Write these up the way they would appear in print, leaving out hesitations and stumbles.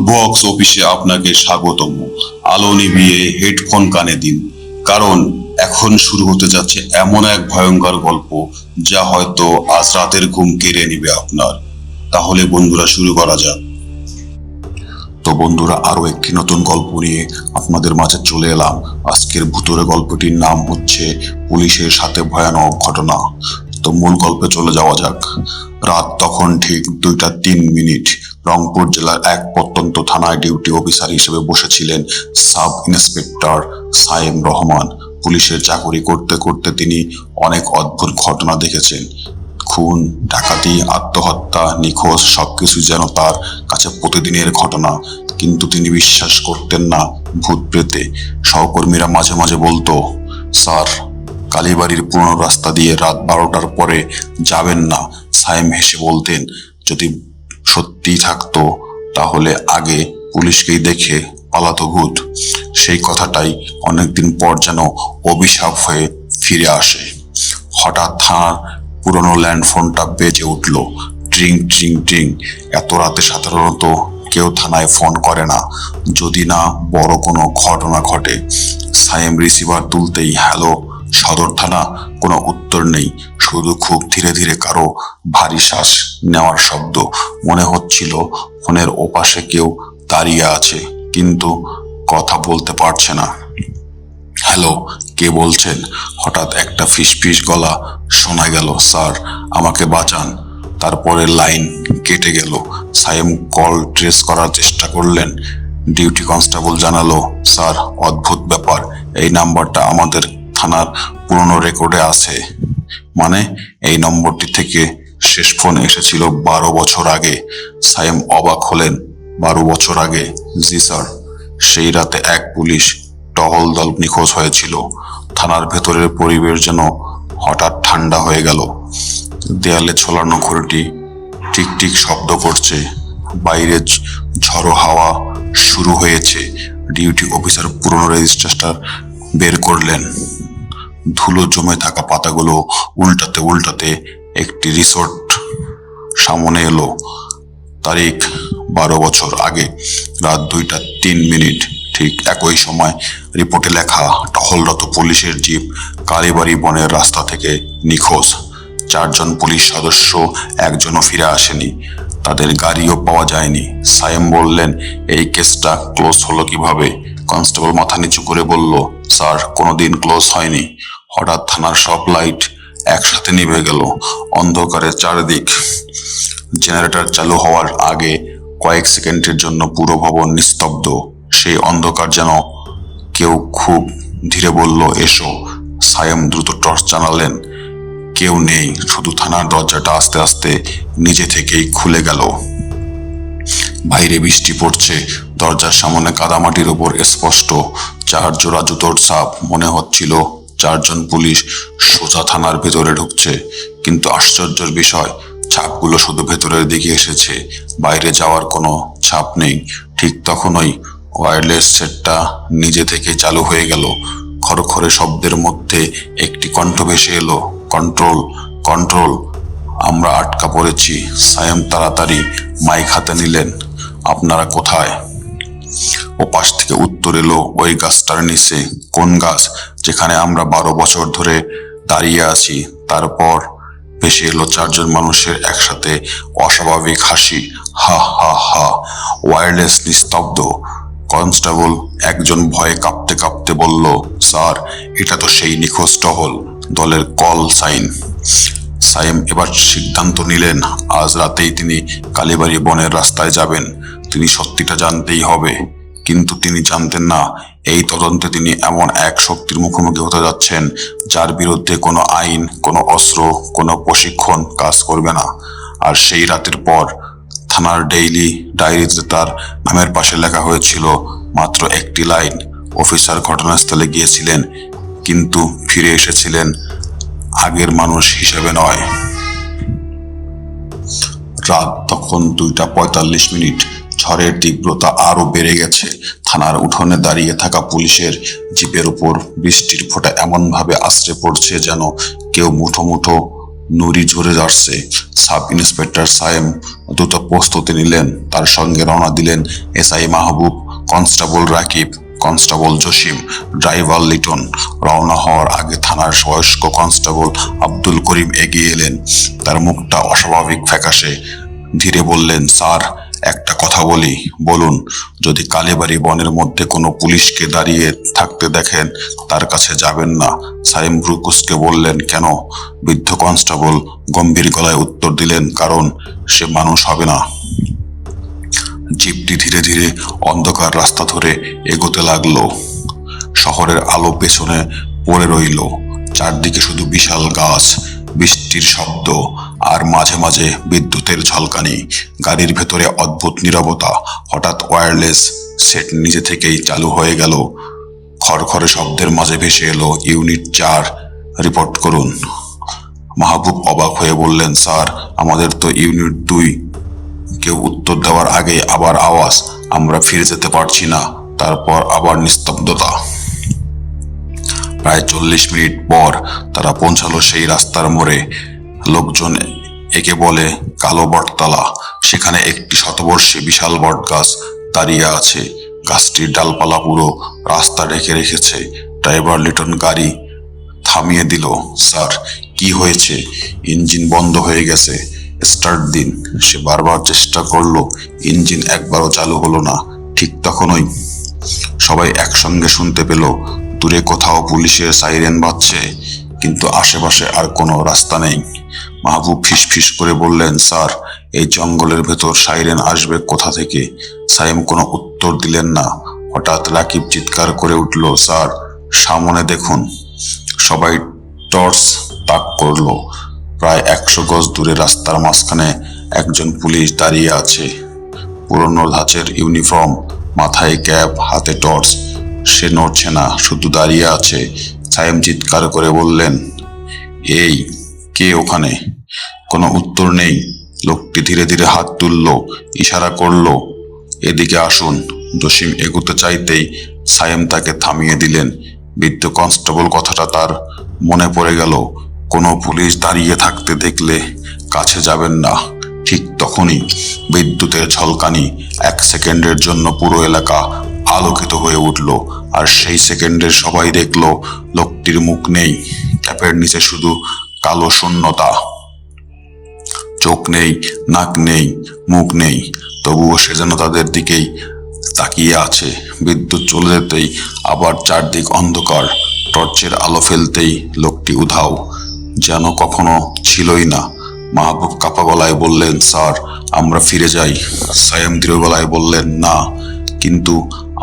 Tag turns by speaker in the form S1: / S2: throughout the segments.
S1: Box অফিসে আপনাকে স্বাগতম। আলো নিভিয়ে হেডফোন কানে দিন, কারণ এখন শুরু হতে যাচ্ছে এমন এক ভয়ঙ্কর গল্প যা হয়তো আজ রাতের ঘুম কেড়ে নিবে আপনার। তাহলে বন্ধুরা, শুরু করা যাক। তো বন্ধুরা, আরো একটি নতুন গল্প নিয়ে আপনাদের মাঝে চলে এলাম। আজকের ভুতুড়ে গল্পটির নাম হচ্ছে পুলিশের সাথে ভয়ানক ঘটনা। তো মূল গল্পে চলে যাওয়া যাক। রাত তখন ঠিক 2:03। রংপুর জেলার এক প্রত্যন্ত থানায় ডিউটি অফিসার হিসেবে বসেছিলেন সাব ইন্সপেক্টর সায়েম রহমান। পুলিশের চাকরি করতে করতে তিনি অনেক অদ্ভুত ঘটনা দেখেছেন। খুন, ডাকাতি, আত্মহত্যা, নিখোঁজ সবকিছু যেন তার কাছে প্রতিদিনের ঘটনা। কিন্তু তিনি বিশ্বাস করতেন না ভূত প্রেতে। সহকর্মীরা মাঝে মাঝে বলতো, স্যার, কালীবাড়ির পুরনো রাস্তা দিয়ে রাত 12টার পরে যাবেন না। সায়েম হেসে বলতেন, যদি সত্যি থাকতো তাহলে আগে পুলিশকেই দেখে পালাতো ভূত। সেই কথাটাই অনেকদিন পর যেন অভিশাপ হয়ে ফিরে আসে। হঠাৎ থানার পুরনো ল্যান্ডফোনটা বেজে উঠল। ট্রিং ট্রিং ট্রিং। এত রাতে সাধারণত কেউ থানায় ফোন করে না, যদি না বড় কোনো ঘটনা ঘটে। সায়েম রিসিভার তুলতেই, হ্যালো সদর থানা। কোনো উত্তর নেই, শুধু খুব ধীরে ধীরে কারো ভারী শ্বাস নেওয়ার শব্দ। মনে হচ্ছিল ফোনের ওপাশে কেউ দাঁড়িয়ে আছে, কিন্তু কথা বলতে পারছে না। হ্যালো, কে বলছেন? হঠাৎ একটা ফিসফিস গলা শোনা গেল, স্যার আমাকে বাঁচান। তারপরে লাইন কেটে গেল। সায়েম কল ট্রেস করার চেষ্টা করলেন। ডিউটি কনস্টেবল জানালো, স্যার, অদ্ভুত ব্যাপার, এই নাম্বারটা আমাদের থানার পুরনো রেকর্ডে আছে। মানে, এই নম্বরটি থেকে শেষ ফোন এসেছিল 12 বছর আগে। সায়েম অবাক হলেন, 12 বছর আগে? জি স্যার, সেই রাতে এক পুলিশ টহল দল নিখোঁজ হয়েছিল। থানার ভেতরের পরিবেশ যেন হঠাৎ ঠান্ডা হয়ে গেল। দেয়ালে ঝোলানো ঘড়িটি টিক টিক শব্দ করছে। বাইরে ঝড়ো হাওয়া শুরু হয়েছে। ডিউটি অফিসার পুরনো রেজিস্টারটা বের করলেন। ধুলো জমে থাকা পাতাগুলো উল্টাতে উল্টাতে একটি রিসোর্ট সামনে এলো। তারিখ 12 বছর আগে, রাত 2:03। ঠিক একই সময় রিপোর্টে লেখা, টহলরত পুলিশের জিপ কালীবাড়ি বনের রাস্তা থেকে নিখোঁজ। 4 জন পুলিশ সদস্য, একজনও ফিরে আসেনি। তাদের গাড়িও পাওয়া যায়নি। সায়েম বললেন, এই কেসটা ক্লোজ হলো কিভাবে? কনস্টেবল মাথা নিচু করে বলল, স্যার, কোনোদিন ক্লোজ হয়নি। হঠাৎ থানার সব লাইট একসাথে নিভে গেল। অন্ধকারে চারদিক। জেনারেটর চালু হওয়ার আগে কয়েক সেকেন্ডের জন্য পুরো ভবন নিস্তব্ধ। সেই অন্ধকার যেন কেউ খুব ধীরে বলল, এসো। সায়েম দ্রুত টর্চ জানালেন। কেউ নেই, শুধু থানার দরজাটা আস্তে আস্তে নিজে থেকেই খুলে গেল। বাইরে বৃষ্টি পড়ছে। দরজার সামনে কাদামাটির ওপর স্পষ্ট 4 জোড়া জুতোর ছাপ। মনে হচ্ছিল 4 জন পুলিশ সোজা থানার ভেতরে ঢুকছে। কিন্তু আশ্চর্যের বিষয়, ছাপগুলো শুধু ভেতরের দিকে এসেছে, বাইরে যাওয়ার কোনো ছাপ নেই। ঠিক তখনই ওয়্যারলেস সেটটা নিজে থেকে চালু হয়ে গেল। খড়খড়ে শব্দের মধ্যে একটি কণ্ঠ ভেসে এলো, কন্ট্রোল, কন্ট্রোল, আমরা আটকা পড়েছি। সায়েম তাড়াতাড়ি মাইক হাতে নিলেন। আপনারা কোথায়? ওপাশ থেকে উত্তর এলো, ওই গাছটার নিচে। কোন গাছ? যেখানে আমরা 12 বছর ধরে দাঁড়িয়ে আছি। তারপর ভেসে এলো 4 জন মানুষের একসাথে অস্বাভাবিক হাসি, হা হা হা। ওয়্যারলেস নিস্তব্ধ। কনস্টেবল একজন ভয়ে কাঁপতে কাঁপতে বলল, স্যার, এটা তো সেই নিখোঁজ টহল দলের কল সাইন। সায়েম এবার সিদ্ধান্ত নিলেন, আজ রাতেই তিনি কালীবাড়ি বনের রাস্তায় যাবেন। তিনি সত্যিটা জানতেই হবে। কিন্তু তিনি জানতেন না, এই তদন্তে তিনি এমন এক শক্তির মুখোমুখি হতে যাচ্ছেন যার বিরুদ্ধে কোনো আইন, কোনো অস্ত্র, কোনো প্রশিক্ষণ কাজ করবে না। আর সেই রাতের পর থানার ডায়েরিতে তার নামের পাশে লেখা হয়েছিল মাত্র একটি লাইন, অফিসার ঘটনাস্থলে গিয়েছিলেন, কিন্তু ফিরে এসেছিলেন আগের মানুষ হিসেবে নয়। রাত তখন 2:45। ঝড়ের তীব্রতা আরো বেড়ে গেছে। থানার উঠোনে দাঁড়িয়ে থাকা পুলিশের জিপের উপর বৃষ্টির ফোঁটা এমন ভাবে আছড়ে পড়ছে যেন কেউ মুঠো মুঠো নুড়ি ঝরে যাচ্ছে। সাব ইন্সপেক্টর সায়েম দ্রুত প্রস্তুতি নিলেন। তার সঙ্গে রওনা দিলেন SI Mahbub, constable Rakib, constable Jasim, driver Liton. রওনা হওয়ার আগে থানার বয়স্ক কনস্টেবল আব্দুল করিম এগিয়ে এলেন। তার মুখটা অস্বাভাবিক ফ্যাকাশে। ধীরে বললেন, স্যার, একটা কথা বলি। বলুন। যদি কালীবাড়ি বনের মধ্যে কোনো পুলিশকে দাঁড়িয়ে থাকতে দেখেন, তার কাছে যাবেন না। সাইম ব্রুকুসকে বললেন, কেন? বৃদ্ধ কনস্টেবল গম্ভীর গলায় উত্তর দিলেন, কারণ সে মানুষ হবে না। জিপটি ধীরে ধীরে অন্ধকার রাস্তা ধরে এগোতে লাগলো। শহরের আলো পেছনে পড়ে রইল। চারদিকে শুধু বিশাল গাছ, বৃষ্টির শব্দ আর মাঝে মাঝে বিদ্যুতের ঝলকানি। গাড়ির ভেতরে অদ্ভুত নীরবতা। হঠাৎ ওয়্যারলেস সেট নিজে থেকেই চালু হয়ে গেল। খড়খড়ে শব্দের মাঝে ভেসে এলো, ইউনিট 4, রিপোর্ট করুন। মাহবুব অবাক হয়ে বললেন, স্যার, আমাদের তো ইউনিট 2। কেউ উত্তর দেওয়ার আগে আবার আওয়াজ, আমরা ফিরে যেতে পারছি না। তারপর আবার নিস্তব্ধতা। প্রায় 40 মিনিট পর তারা পৌঁছালো সেই রাস্তার মোড়ে। লোকজন একে বলে কালো বটতলা। সেখানে একটি শতবর্ষী বিশাল বটগাছ দাঁড়িয়ে আছে। গাছটির ডালপালা পুরো রাস্তা ঢেকে রেখেছে। ড্রাইভার লিটন গাড়ি থামিয়ে দিল। স্যার, কি হয়েছে? ইঞ্জিন বন্ধ হয়ে গেছে, স্টার্ট দিন। সে বারবার চেষ্টা করলো, ইঞ্জিন একবারও চালু হলো না। ঠিক তখনই সবাই একসঙ্গে শুনতে পেল, দূরে কোথাও পুলিশের সাইরেন বাজছে, কিন্তু আশেপাশে আর কোনো রাস্তা নেই। মাহবুব ফিসফিস করে বললেন, স্যার, এই জঙ্গলের ভেতর সাইরেন আসবে কোথা থেকে? সাইম কোনো উত্তর দিলেন না। হঠাৎ রাকিব চিৎকার করে উঠল, স্যার, সামনে দেখুন। সবাই টর্চ তাক করলো। প্রায় 100 গজ দূরে রাস্তার মাঝখানে একজন পুলিশ দাঁড়িয়ে আছে। পুরনো ধাঁচের ইউনিফর্ম, মাথায় ক্যাপ, হাতে টর্চ। সে নড়ছে না, শুধু দাঁড়িয়ে আছে। সাইম চিৎকার করে বললেন, এই, কে ওখানে? কোনো উত্তর নেই। লোকটি ধীরে ধীরে হাত তুললো, ইশারা করলো, এদিকে আসুন। জসিম এগোতে চাইতেই সাইম তাকে থামিয়ে দিলেন। বৃদ্ধ কনস্টেবল কথাটা তার মনে পড়ে গেল। কোনো পুলিশ দাঁড়িয়ে থাকতে দেখলে কাছে যাবেন না। ঠিক তখনই বিদ্যুতের ঝলকানি। 1 সেকেন্ডের জন্য পুরো এলাকা আলোকিত হয়ে উঠল। আর সেই সেকেন্ডের সবাই দেখলো, লোকটির মুখ নেই। ক্যাপের নিচে শুধু কালো শূন্যতা। চোখ নেই, নাক নেই, মুখ নেই। তবুও সে যেন তাদের দিকেই তাকিয়ে আছে। বিদ্যুৎ চলে যেতেই আবার চারদিক অন্ধকার। টর্চের আলো ফেলতেই লোকটি উধাও, যেন কখনো ছিলই না। মাহবুব কাপা গলায় বললেন, স্যার, আমরা ফিরে যাই। সায়েম দৃঢ় গলায় বললেন, না, কিন্তু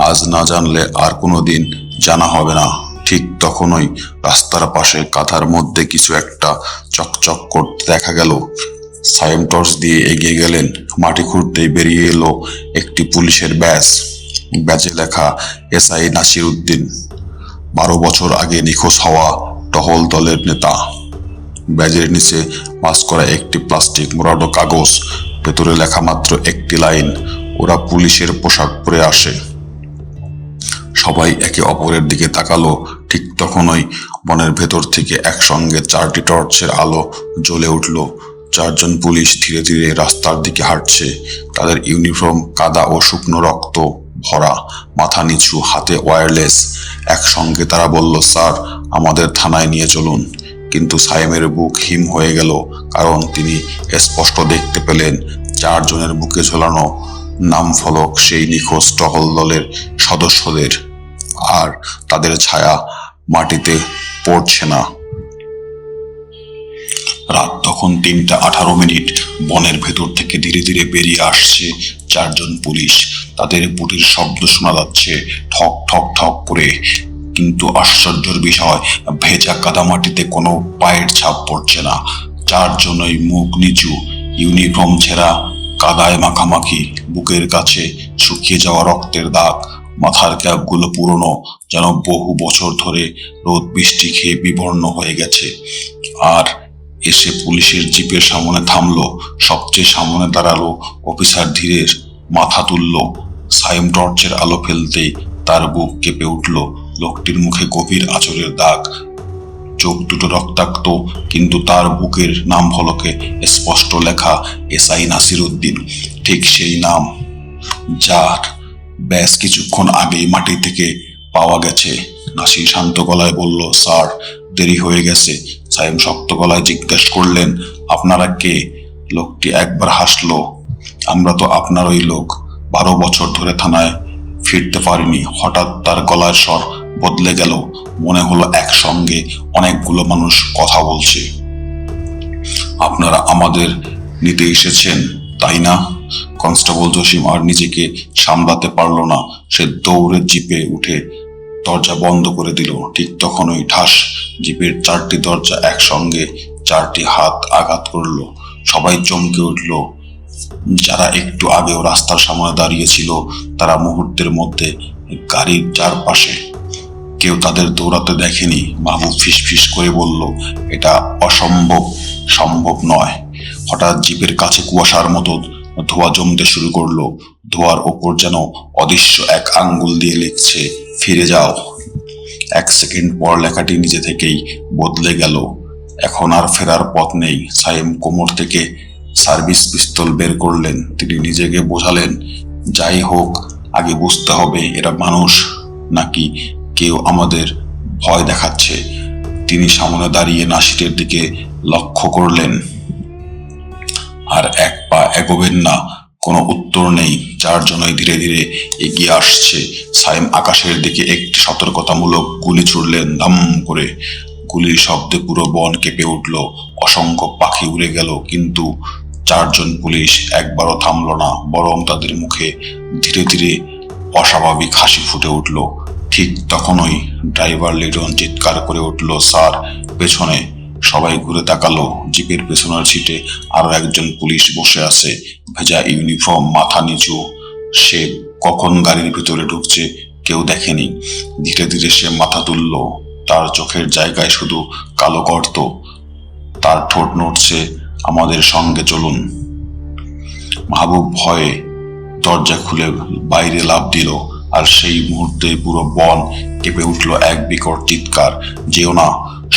S1: আজ না জানলে আর কোনোদিন জানা হবে না। ঠিক তখনই রাস্তার পাশে কাঁথার মধ্যে কিছু একটা চকচক করতে দেখা গেল। সায়েম টর্চ দিয়ে এগিয়ে গেলেন। মাটি খুঁড়তেই বেরিয়ে এলো একটি পুলিশের ব্যাজ। ব্যাজে লেখা এসআই নাসির উদ্দিন, 12 বছর আগে নিখোঁজ হওয়া টহল দলের নেতা। ব্যাজের নিচে ভাঁজ করা একটি প্লাস্টিক মোড়ানো কাগজ। ভেতরে লেখা মাত্র একটি লাইন, ওরা পুলিশের পোশাক পরে আসে। সবাই একে অপরের দিকে তাকালো। ঠিক তখনই বনের ভেতর থেকে একসঙ্গে 4টি টর্চের আলো জ্বলে উঠল। 4 জন পুলিশ ধীরে ধীরে রাস্তার দিকে হাঁটছে। তাদের ইউনিফর্ম কাদা ও শুকনো রক্ত ভরা, মাথা নিচু, হাতে ওয়্যারলেস। একসঙ্গে তারা বলল, স্যার, আমাদের থানায় নিয়ে চলুন। কিন্তু সাইমের বুক হিম হয়ে গেল, কারণ তিনি স্পষ্ট দেখতে পেলেন 4 জনের বুকে ঝোলানো নাম ফলক সেই নিখোঁজ টহল দলের সদস্যদের। আর তাদের ছায়া মাটিতে পড়ছে না। রাত তখন 3:18। বনের ভেতর থেকে ধীরে ধীরে বেরিয়ে আসছে 4 জন পুলিশ। তাদের বুটের শব্দ শোনা যাচ্ছে, ঠক ঠক ঠক করে। কিন্তু আশ্চর্যের বিষয়, ভেজা কাদামাটিতে কোনো পায়ের ছাপ পড়ছে না। 4 জনই মুখ নিচু, ইউনিফর্ম ছেঁড়া, কাদায় মাখামাখি। বুকের কাছে শুকিয়ে যাওয়া রক্তের দাগ। মাথার ক্যাপগুলো পুরনো, যেন বহু বছর ধরে রোদ বৃষ্টি খেয়ে বিবর্ণ হয়ে গেছে। আর এসে পুলিশের জিপের সামনে থামলো। সবচেয়ে সামনে দাঁড়ালো অফিসার। ধীরে মাথা তুলল। সাইম টর্চের আলো ফেলতেই তার বুক কেঁপে উঠল। লোকটির মুখে গভীর আঁচড়ের দাগ, চোখ দুটো রক্তাক্ত, কিন্তু তার বুকের নাম ফলকে স্পষ্ট লেখা এসআই নাসির উদ্দিন। ঠিক সেই নাম যার ব্যাস কিছুক্ষণ আগেই মাটি থেকে পাওয়া গেছে। নাসির শান্ত গলায় বলল, স্যার, দেরি হয়ে গেছে। সাইম শক্ত গলায় জিজ্ঞেস করলেন, আপনারা কে? লোকটি একবার হাসলো, আমরা তো আপনারই লোক, 12 বছর ধরে থানায় ফিরতে পারিনি। হঠাৎ তার গলার স্বর বদলে গেল, মনে হলো একসঙ্গে অনেকগুলো মানুষ কথা বলছে। আপনারা আমাদের নিতে এসেছেন, তাই না? কনস্টেবল জসিম আর নিজেকে সামলাতে পারল না। সে দৌড়ে জিপে উঠে দরজা বন্ধ করে দিল। ঠিক তখনই ঠাস, জিপের 4টি দরজা একসঙ্গে 4টি হাত আঘাত করলো। সবাই চমকে উঠল। যারা একটু আগেও রাস্তার সামনে দাঁড়িয়েছিল তারা মুহূর্তের মধ্যে গাড়ির চারপাশে। কেউ তাদের দৌড়াতে দেখেনি। মাহবুব ফিসফিস করে বলল, এটা অসম্ভব, সম্ভব নয়। হঠাৎ জিপের কাছে কুয়াশার মতো ধোঁয়া জমতে শুরু করলো। ধোঁয়ার ওপর যেন অদৃশ্য এক আঙ্গুল দিয়ে লিখছে, ফিরে যাও। 1 সেকেন্ড পর লেখাটি নিজে থেকেই বদলে গেল। এখন আর ফেরার পথ নেই। সাইম কোমর থেকে সার্ভিস পিস্তল বের করলেন। তিনি নিজেকে বোঝালেন, যাই হোক, আগে বুঝতে হবে এরা মানুষ নাকি কেউ আমাদের ভয় দেখাচ্ছে। তিনি সামনে দাঁড়িয়ে নাসিরের দিকে লক্ষ্য করলেন। আর 1 পা এগোবেন না। কোনো উত্তর নেই। 4 জনই ধীরে ধীরে এগিয়ে আসছে। সাইম আকাশের দিকে একটি সতর্কতামূলক গুলি ছুড়লেন, ধাম করে। গুলির শব্দে পুরো বন কেঁপে উঠল। অসংখ্য পাখি উড়ে গেল, কিন্তু 4 জন পুলিশ একবারও থামল না, বরং তাদের মুখে ধীরে ধীরে অস্বাভাবিক হাসি ফুটে উঠল। ঠিক তখনই ড্রাইভার লিটন চিৎকার করে উঠল, স্যার, পেছনে। সবাই ঘুরে তাকালো। জিপের পেছনের সিটে আরো একজন পুলিশ বসে আছে, ভেজা ইউনিফর্ম, মাথা নিচু। সে কখন গাড়ির ভিতরে ঢুকছে কেউ দেখেনি। ধীরে ধীরে সে মাথা তুলল। তার চোখের জায়গায় শুধু কালো গর্ত। তার ঠোঁট নড়ছে, আমাদের সঙ্গে চলুন। মাহবুব ভয়ে দরজা খুলে বাইরে লাফ দিল। আর সেই মুহূর্তে পুরো বন কেঁপে উঠল এক বিকট চিৎকার, যেও না।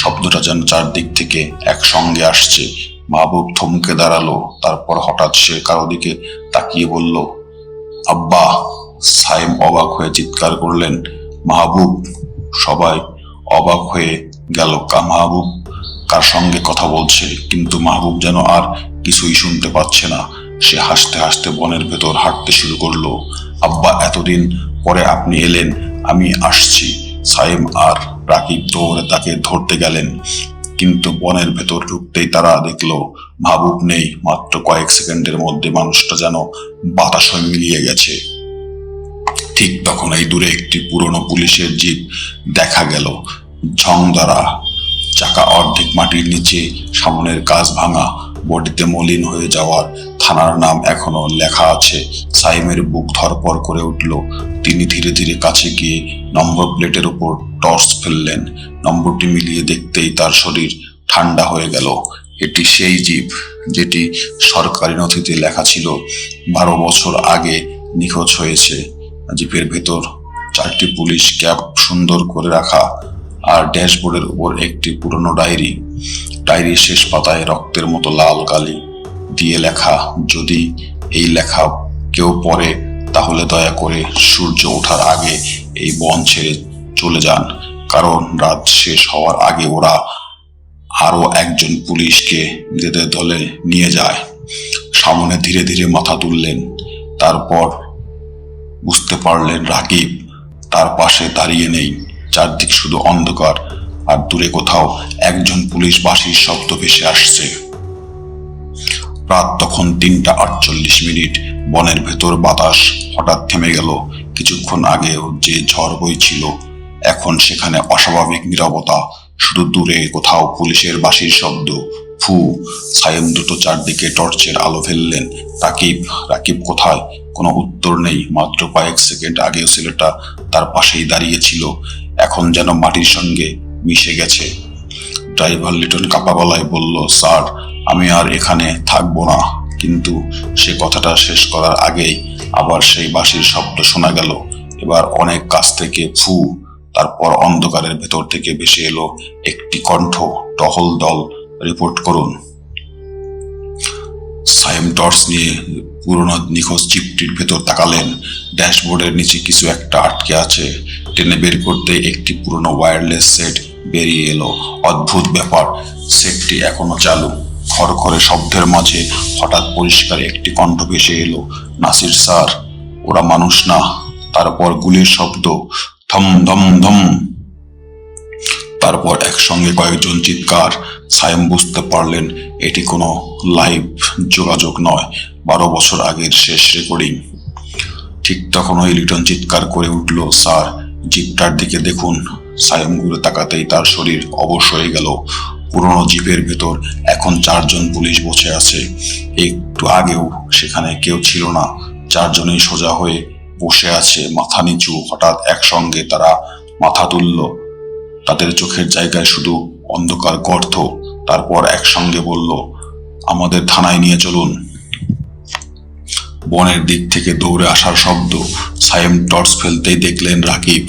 S1: শব্দটা যেন চারদিক থেকে একসঙ্গে আসছে। মাহবুব থমকে দাঁড়ালো। তারপর হঠাৎ সে কারো দিকে তাকিয়ে বলল, আব্বা। সাইম অবাক হয়ে চিৎকার করলেন, মাহবুব। সবাই অবাক হয়ে গেল। মাহবুব কার সঙ্গে কথা বলছে, কিন্তু মাহবুব যেন আর কিছুই শুনতে পাচ্ছে না। সে হাসতে হাসতে বনের ভেতর হাঁটতে শুরু করলো। আব্বা, এতদিন পরে আপনি এলেন, আমি আসছি। সাইম আর রাকিব দৌড়ে তাকে ধরতে গেলেন, কিন্তু বনের ভেতর ঢুকতেই তারা দেখলো মাহবুব নেই। মাত্র কয়েক সেকেন্ডের মধ্যে মানুষটা যেন বাতাসে মিলিয়ে গেছে। ঠিক তখন এই দূরে একটি পুরনো পুলিশের জিপ দেখা গেল, ঝং দ্বারা, চাকা অর্ধেক মাটির নিচে, সামনের কাঁচ ভাঙা, বডিতে মলিন হয়ে যাওয়ার থানার নাম এখনো লেখা আছে। সাইমের বুক ধরপর করে উঠল। তিনি ধীরে ধীরে কাছে গিয়ে নম্বর প্লেটের উপর টর্চ ফেললেন। নম্বরটি মিলিয়ে দেখতেই তার শরীর ঠান্ডা হয়ে গেল। এটি সেই জিপ যেটি সরকারি নথিতে লেখা ছিল 12 বছর আগে নিখোঁজ হয়েছে। জিপের ভেতর 4টি পুলিশ ক্যাপ সুন্দর করে রাখা, আর ড্যাশবোর্ডের উপর একটি পুরনো ডায়েরি। ডায়েরির শেষ পাতায় রক্তের মতো লাল কালি দিয়ে লেখা, যদি এই লেখা কেউ পড়ে তাহলে দয়া করে সূর্য ওঠার আগে এই বন ছেড়ে চলে যান, কারণ রাত শেষ হওয়ার আগে ওরা আরো একজন পুলিশকে নিজেদের দলে নিয়ে যায়। সামনে ধীরে ধীরে মাথা তুললেন। তারপর বুঝতে পারলেন রাকিব তার পাশে দাঁড়িয়ে নেই। চারদিক শুধু অন্ধকার, আর দূরে কোথাও একজন পুলিশ বাঁশির শব্দ ভেসে আসছে। রাত তখন 3:48। বনের ভেতর বাতাস হঠাৎ থেমে গেল। কিছুক্ষণ আগেও যে ঝড় বইছিল, এখন সেখানে অস্বাভাবিক নীরবতা। শুধু দূরে কোথাও পুলিশের বাঁশির শব্দ। ফু। সাইম দ্রুত চারদিকে টর্চের আলো ফেললেন। রাকিব কোথায়? কোনো উত্তর নেই। মাত্র কয়েক সেকেন্ড আগেও ছেলেটা তার পাশেই দাঁড়িয়ে ছিল, এখন যেন মাটির সঙ্গে মিশে গেছে। ড্রাইভার লিটন কাপা গলায় বলল, স্যার, আমি আর এখানে থাকবো না। কিন্তু সে কথাটা শেষ করার আগেই আবার সেই বাঁশির শব্দ শোনা গেল, এবার অনেক কাছ থেকে। ফু। তারপর অন্ধকারের ভেতর থেকে ভেসে এলো একটি কণ্ঠ, টহল দল, রিপোর্ট করুন। সাইম টর্চ নিয়ে পুরনো নিখোঁজ জিপটির ভেতর তাকালেন। ড্যাশবোর্ডের নিচে কিছু একটা আটকে আছে। টেনে বের করতে একটি পুরনো ওয়্যারলেস সেট বেরিয়ে এলো। অদ্ভুত ব্যাপার, সেটটি এখনো চালু। খড়খড়ে শব্দের মাঝে হঠাৎ পরিষ্কার একটি কণ্ঠ ভেসে এলো, নাসির স্যার, ওরা মানুষ না। তারপর গুলির শব্দ, ধম ধম ধম। তারপর একসঙ্গে কয়েকজন চিৎকার। সাইম বুঝতে পারলেন এটি কোনো লাইভ যোগাযোগ নয়, 12 বছর আগের শেষ রেকর্ডিং। ঠিক তখনই লিটন চিৎকার করে উঠল, স্যার, জিপটার দিকে দেখুন। সাইম ঘুরে তাকাতেই তার শরীর অবশ হয়ে গেল। পুরনো জিপের ভেতর এখন 4 জন পুলিশ বসে আছে। একটু আগেও সেখানে কেউ ছিল না। 4 জনেই সোজা হয়ে বসে আছে, মাথা নিচু। হঠাৎ একসঙ্গে তারা মাথা তুলল। তাদের চোখের জায়গায় শুধু অন্ধকার গর্ত। তারপর একসঙ্গে বলল, আমাদের থানায় নিয়ে চলুন। বনের দিক থেকে দৌড়ে আসার শব্দ। সাইম টর্চ ফেলতেই দেখলেন রাকিব।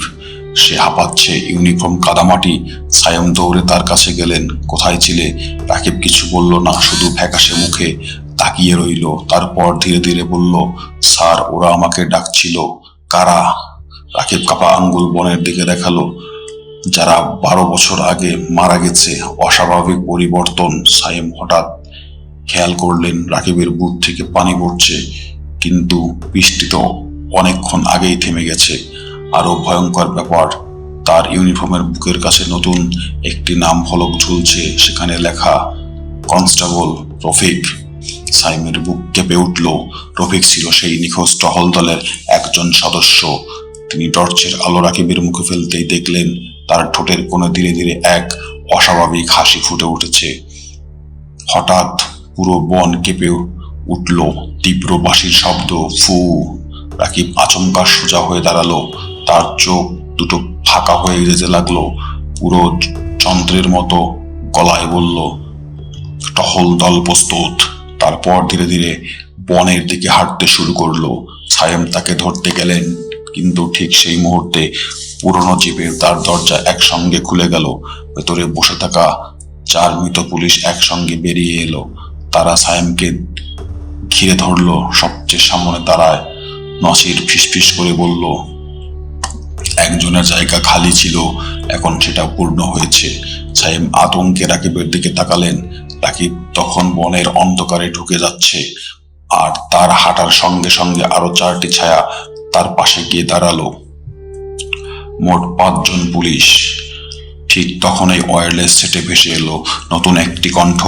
S1: সে হাঁপাচ্ছে, ইউনিফর্ম কাদামাটি। সাইম দৌড়ে তার কাছে গেলেন। কোথায় ছিলে? রাকিব কিছু বলল না, শুধু ফ্যাকাশে মুখে তাকিয়ে রইল। তারপর ধীরে ধীরে বলল, স্যার, ওরা আমাকে ডাকছিল। কারা? রাকিব কাপা আঙ্গুল বনের দিকে দেখালো। যারা 12 বছর আগে মারা গেছে। অস্বাভাবিক পরিবর্তন। সাইম হঠাৎ খেয়াল করলেন রাকিবের বুক থেকে পানি পড়ছে, কিন্তু বৃষ্টি তো অনেকক্ষণ আগেই থেমে গেছে। আরো ভয়ঙ্কর ব্যাপার, তার ইউনিফর্মের বুকের কাছে নতুন একটি নাম ফলক ঝুলছে। সেখানে লেখা, কনস্টেবল রফিক। সাইমের বুক কেঁপে উঠল। রফিক ছিল সেই নিখোঁজ টহল দলের একজন সদস্য। তিনি টর্চের আলো রাকিবের মুখে ফেলতেই দেখলেন তার ঠোঁটের কোণে ধীরে ধীরে এক অস্বাভাবিক হাসি ফুটে উঠেছে। হঠাৎ পুরো বন কেঁপে উঠল, তীব্র বাঁশির শব্দ, ফু। রাকিব আচমকা সোজা হয়ে দাঁড়ালো। তার চোখ দুটো ফাঁকা হয়ে যেতে লাগলো। পুরো যন্ত্রের মতো গলায় বলল, টহল দল প্রস্তুত। তারপর ধীরে ধীরে বনের দিকে হাঁটতে শুরু করলো। সায়েম তাকে ধরতে গেলেন, কিন্তু ঠিক সেই মুহূর্তে পুরনো জিপের তার দরজা একসঙ্গে খুলে গেল। ভেতরে বসে থাকা 4 মৃত পুলিশ একসঙ্গে বেরিয়ে এলো। তারা সায়েমকে ঘিরে ধরলো। সবচেয়ে সামনে দাঁড়ায় নাসির ফিসফিস করে বলল, একজনের জায়গা খালি ছিল, এখন সেটা পূর্ণ হয়েছে। সায়েম আতঙ্কে রাকিবের দিকে তাকালেন। রাকিব তখন বনের অন্ধকারে ঢুকে যাচ্ছে, আর তার হাঁটার সঙ্গে সঙ্গে আরো 4টি ছায়া তার পাশে গিয়ে দাঁড়ালো। মোট 5 জন পুলিশ। ঠিক তখনই ওয়্যারলেস সেটে ভেসে এলো নতুন একটি কণ্ঠ,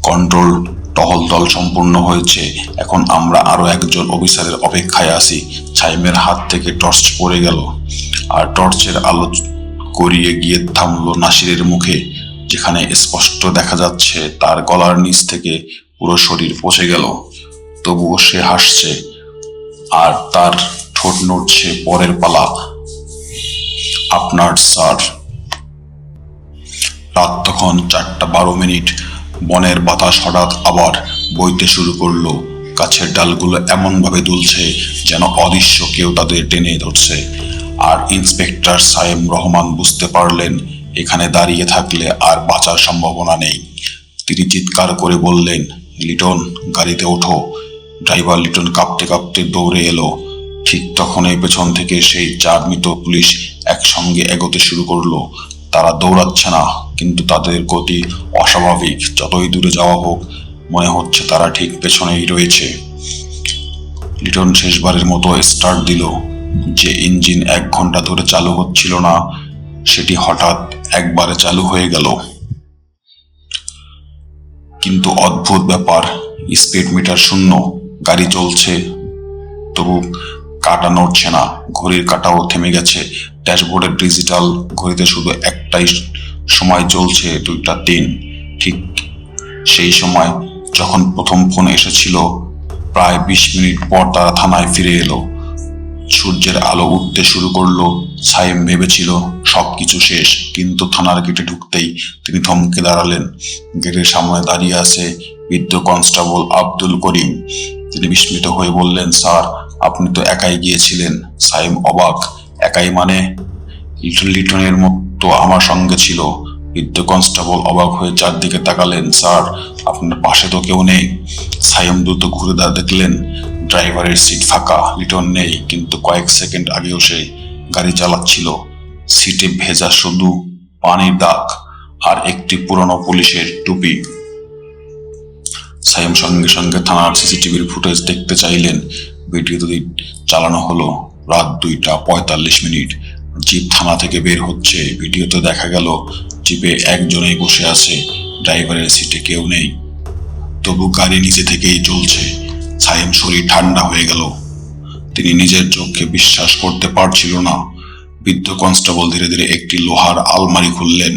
S1: কন্ট্রোল, টহল দল সম্পূর্ণ হয়েছে। এখন আমরা আরো একজন অফিসারের অপেক্ষায় আছি। সাইমের হাত থেকে টর্চ পড়ে গেল, আর টর্চের আলো গড়িয়ে গিয়ে থামলো নাসিরের মুখে, যেখানে স্পষ্ট দেখা যাচ্ছে তার গলার নিচ থেকে পুরো শরীর পচে গেল। তবুও সে হাসছে, আর তার ঠোঁট নড়ছে। পরের পালা আপনার, স্যার। রাত তখন 4:12। বনের বাতাস হঠাৎ আবার বইতে শুরু করলো। গাছের ডালগুলো এমন ভাবে দুলছে যেন অদৃশ্য কেউ তাদের টেনে ধরছে। আর ইন্সপেক্টর সায়েম রহমান বুঝতে পারলেন এখানে দাঁড়িয়ে থাকলে আর বাঁচার সম্ভাবনা নেই। তিনি চিৎকার করে বললেন, লিটন, গাড়িতে ওঠো। ড্রাইভার লিটন কাঁপতে কাঁপতে দৌড়ে এলো। ঠিক তখনই পেছন থেকে সেই 4 মৃত পুলিশ একসঙ্গে এগোতে শুরু করলো। তারা দৌড়াচ্ছে না, কিন্তু তাদের গতি অস্বাভাবিক। যতই দূরে যাওয়া হোক, মনে হচ্ছে তারা ঠিক পেছনেই রয়েছে। লিটন শেষবারের মতো স্টার্ট দিল। যে ইঞ্জিন 1 ঘন্টা ধরে চালু হচ্ছিল না, সেটি হঠাৎ একবারে চালু হয়ে গেল। কিন্তু অদ্ভুত ব্যাপার, স্পিড মিটার শূন্য। গাড়ি চলছে, তবু কাঁটা নড়ছে না। ঘড়ির কাঁটাও থেমে গেছে। ড্যাশবোর্ডের ডিজিটাল ঘড়িতে শুধু একটাই সময় চলছে, 2:03। ঠিক সেই সময় যখন প্রথম ফোন এসেছিল। প্রায় 20 মিনিট পর তারা থানায় ফিরে এলো। সূর্যের আলো উঠতে শুরু করলো। সাইম ভেবেছিল সবকিছু শেষ, কিন্তু থানার গেটে ঢুকতেই তিনি থমকে দাঁড়ালেন। গেটের সামনে দাঁড়িয়ে আছে বৃদ্ধ কনস্টেবল আব্দুল করিম। তিনি বিস্মিত হয়ে বললেন, স্যার, আপনি তো একাই গিয়েছিলেন। সাইম অবাক, একাই মানে? লিটনের মতো আমার সঙ্গে ছিল। বৃদ্ধ কনস্টেবল অবাক হয়ে চারদিকে তাকালেন। স্যার, আপনার পাশে তো কেউ নেই। সাইম দ্রুত ঘুরে দেখলেন ড্রাইভারের সিট ফাঁকা, লিটন নেই, কিন্তু কয়েক সেকেন্ড আগেও সে গাড়ি চালাচ্ছিল। সিটে ভেজা শুধু পানির দাগ আর একটি পুরনো পুলিশের টুপি। সাইম সঙ্গে সঙ্গে থানার সিসিটিভির ফুটেজ দেখতে চাইলেন। ভিডিও চালানো হলো রাত 2:45। জিপ থানা থেকে বের হচ্ছে। ভিডিওতে দেখা গেল জিপে একজনই বসে আছে, ড্রাইভারের সিটে কেউ নেই। তবু গাড়ি নিজে থেকেই চলছে। সাইম শরীর ঠান্ডা হয়ে গেল। তিনি নিজের চোখকে বিশ্বাস করতে পারছিল না। বৃদ্ধ কনস্টেবল ধীরে ধীরে একটি লোহার আলমারি খুললেন।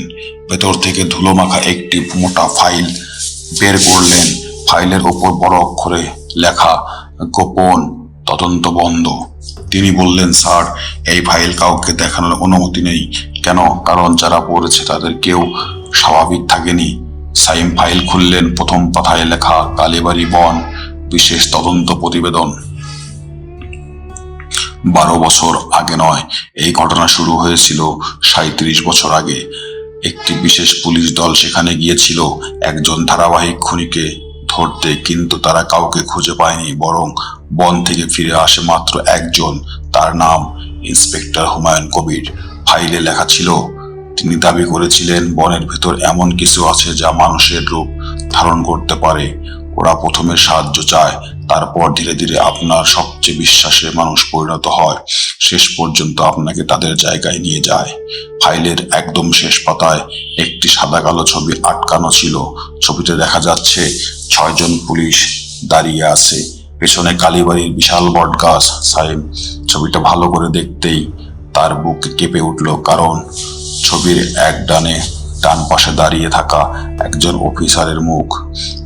S1: ভেতর থেকে ধুলো মাখা একটি মোটা ফাইল বের করলেন। ফাইলের ওপর বড় অক্ষরে লেখা, গোপন তদন্ত বন্ধ। তিনি বললেন, স্যার, এই ফাইল কাউকে দেখানোর অনুমতি নেই। কেন? কারণ যারা পড়েছে তাদের কেউ স্বাভাবিক থাকেনি। সাইম ফাইল খুললেন। প্রথম পাতায় লেখা, কালীবাড়ি বন বিশেষ তদন্ত প্রতিবেদন। 12 বছর আগে নয়, এই ঘটনা শুরু হয়েছিল 37 বছর আগে। একটি বিশেষ পুলিশ দল সেখানে গিয়েছিল একজন ধারাবাহিক খুনিকে ধরতে, কিন্তু তারা কাউকে খুঁজে পায়নি। বরং বন থেকে ফিরে আসে মাত্র একজন। তার নাম ইন্সপেক্টর হুমায়ুন কবির। ফাইলে লেখা ছিল, তিনি দাবি করেছিলেন বনের ভেতর এমন কিছু আছে যা মানুষের রূপ ধারণ করতে পারে। ওরা প্রথমে সাহায্য চায়, তারপর ধীরে ধীরে আপনার সবচেয়ে বিশ্বাসের মানুষ পরিণত হয়, শেষ পর্যন্ত আপনাকে তাদের জায়গায় নিয়ে যায়। ফাইলের একদম শেষ পাতায় একটি সাদা কালো ছবি আটকানো ছিল। ছবিতে দেখা যাচ্ছে 6 জন পুলিশ দাঁড়িয়ে আছে, পেছনে কালীবাড়ির বিশাল বট গাছ। সাইম ছবিটা ভালো করে দেখতেই তার বুক কেঁপে উঠল, কারণ ছবির ডান পাশে দাঁড়িয়ে থাকা একজন অফিসারের মুখ।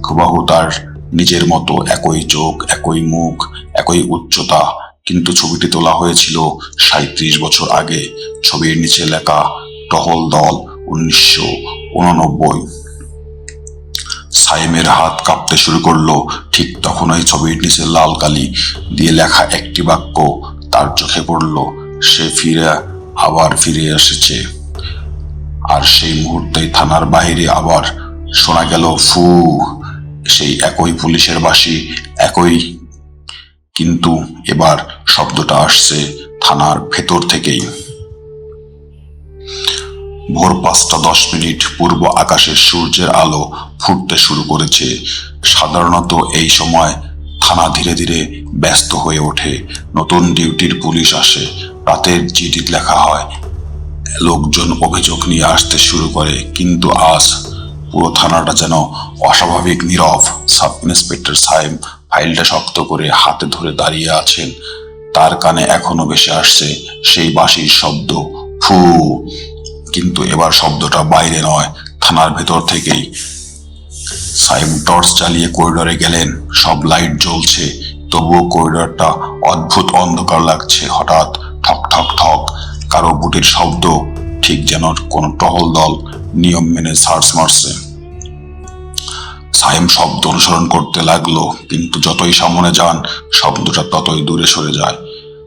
S1: হুবহু তার নিজের মতো, একই চোখ, একই মুখ, একই উচ্চতা, কিন্তু ছবিটি তোলা হয়েছিল 37 বছর আগে। ছবির নিচে লেখা, টহল দল 1989। সাইমের হাত কাঁপতে শুরু করলো। ঠিক তখনই ছবির নিচে লাল কালি দিয়ে লেখা একটি বাক্য তার চোখে পড়ল, সে আবার ফিরে এসেছে। আর সেই মুহূর্তেই থানার বাইরে আবার শোনা গেল ফু, সেই একই পুলিশের বাঁশি, একই, কিন্তু এবার শব্দটা আসছে থানার ভেতর থেকেই। ভোর 5:10 পূর্ব আকাশের সূর্যের আলো ফুটতে শুরু করেছে। সাধারণত এই সময় থানা ধীরে ধীরে ব্যস্ত হয়ে ওঠে। নতুন ডিউটির পুলিশ আসে, রাতের চিঠি লেখা হয়, লোকজন অভিযোগ নিয়ে আসতে শুরু করে। কিন্তু আজ পুরো থানাটা যেন অস্বাভাবিক নীরব। সাব ইন্সপেক্টর সাইম ফাইলটা শক্ত করে হাতে ধরে দাঁড়িয়ে আছেন। তার কানে এখনো ভেসে আসছে সেই বাঁশির শব্দ, ফু। কিন্তু এবার শব্দটা বাইরে নয়, থানার ভেতর থেকেই। সাইম টর্চ চালিয়ে করিডোরে গেলেন। সব লাইট জ্বলছে, তবুও করিডোরটা অদ্ভুত অন্ধকার লাগছে। হঠাৎ ঠক ঠক ঠক কারো বুটের শব্দ, ঠিক যেন কোনো টহল দল নিয়ম মেনে সার্চ মারছে। সাইম শব্দ অনুসরণ করতে লাগলো, কিন্তু যতই সামনে যান শব্দটা ততই দূরে সরে যায়।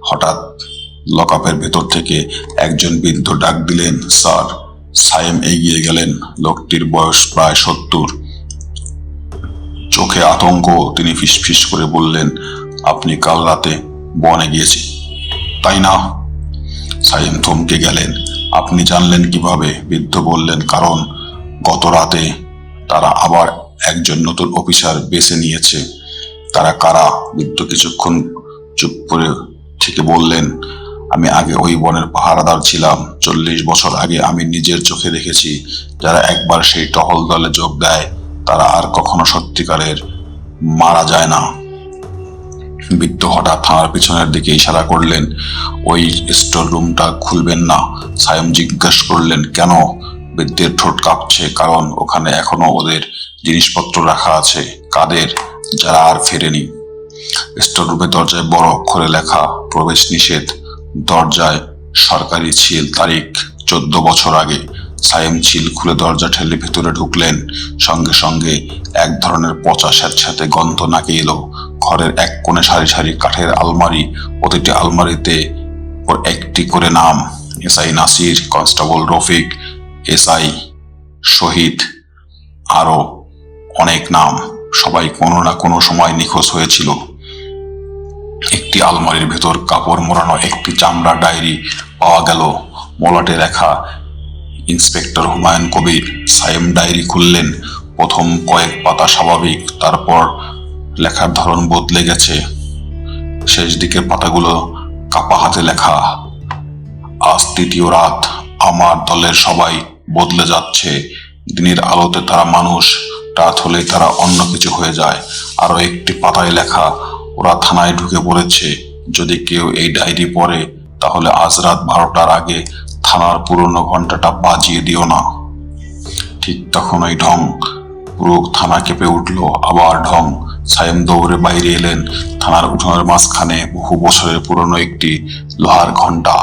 S1: হঠাৎ লকআপের ভেতর থেকে একজন বৃদ্ধ ডাক দিলেন, স্যার। সাইম এগিয়ে গেলেন। লোকটির বয়স প্রায় 70, চোখে আতঙ্ক। তিনি ফিসফিস করে বললেন, আপনি কাল রাতে বনে গিয়েছি, তাই না? সাইম থমকে গেলেন। আপনি জানলেন কিভাবে? বৃদ্ধ বললেন, কারণ গত রাতে তারা আবার একজন নতুন অফিসার বেছে নিয়েছে। তারা কারা? বৃদ্ধ কিছুক্ষণ চুপ করে থেকে বললেন, আমি আগে ওই বনের পাহারাদার ছিলাম। 40 বছর আগে আমি নিজের চোখে দেখেছি, যারা একবার সেই টহল দলে যোগ দেয় তারা আর কখনো সত্যিকারের মারা যায় না। বৃদ্ধ হঠাৎ থানার পিছনের দিকে ইশারা করলেন, ওই স্টোর রুমটা খুলবেন না। সাইম জিজ্ঞাসা করলেন, কেন? বৃদ্ধের ঠোঁট কাঁপছে, কারণ ওখানে এখনো ওদের জিনিসপত্র রাখা আছে। কাদের? যারা আর ফেরেনি। স্টোর রুমের দরজায় বড় অক্ষরে লেখা, প্রবেশ নিষেধ। দরজায় সরকারি ছিল, তারিখ 14 বছর আগে। সাইম ছিল খুলে দরজা ঠেলে ভেতরে ঢুকলেন। সঙ্গে সঙ্গে এক ধরনের পচা স্যাঁতস্যাঁতে গন্ধ নাকে এলো। ঘরের এক কোণে সারি সারি কাঠের আলমারি, প্রতিটি আলমারিতে একটি করে নাম, SI Nasir, constable Rafiq, SI Shahid, আরো অনেক নাম। সবাই কোনো না কোনো সময় নিখোঁজ হয়েছিল। একটি আলমারির ভেতর কাপড় মোড়ানো একটি চামড়া ডায়েরি পাওয়া গেল, মলাটে লেখা ইন্সপেক্টর হুমায়ুন কবির। সায়েম ডায়েরি খুললেন। প্রথম কয়েক পাতা স্বাভাবিক, তারপর লেখার ধরন বদলে গেছে। শেষ দিকের পাতাগুলো কাপা হাতে লেখা, আজ তৃতীয় রাত, আমার দলের সবাই বদলে যাচ্ছে। দিনের আলোতে তারা মানুষ, রাত হলে তারা অন্য কিছু হয়ে যায়। আরো একটি পাতায় লেখা, ওরা থানায় ঢুকে পড়েছে, যদি কেউ এই ডায়েরি পড়ে তাহলে আজ রাত 12টার আগে থানার পুরনো ঘন্টাটা বাজিয়ে দিও না। ঠিক তখনই ঢং, পুরো থানা কেঁপে উঠলো। আবার ঢং। সায়েম দৌড়ে বাইরে এলেন। থানার উঠোনের মাঝখানে বহু বছরের পুরনো একটি লোহার ঘন্টা,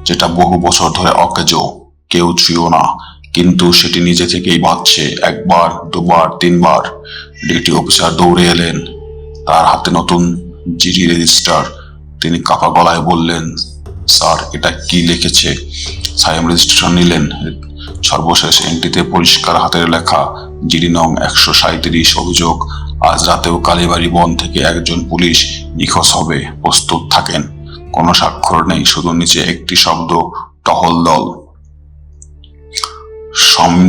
S1: যেটা বহু বছর ধরে অকেজো, কেউ ছুঁয়ো না, কিন্তু সেটি নিজে থেকেই বাজছে। একবার, দুবার, তিনবার। ডিউটি অফিসার দৌড়ে এলেন, তার হাতে নতুন জিডি রেজিস্টার। তিনি কাপা গলায় বললেন, স্যার, এটা কি লিখেছে? সায়েম রেজিস্ট্রেশন নিলেন। সর্বশেষ এন্ট্রিতে পরিষ্কার হাতের লেখা, জিডি নং 137, অভিযোগ, আজ রাতেও কালীবাড়ি বন থেকে একজন পুলিশ নিখোঁজ হবে, প্রস্তুত থাকেন। কোনো স্বাক্ষর নেই, শুধু নিচে একটি শব্দ, টহল দল।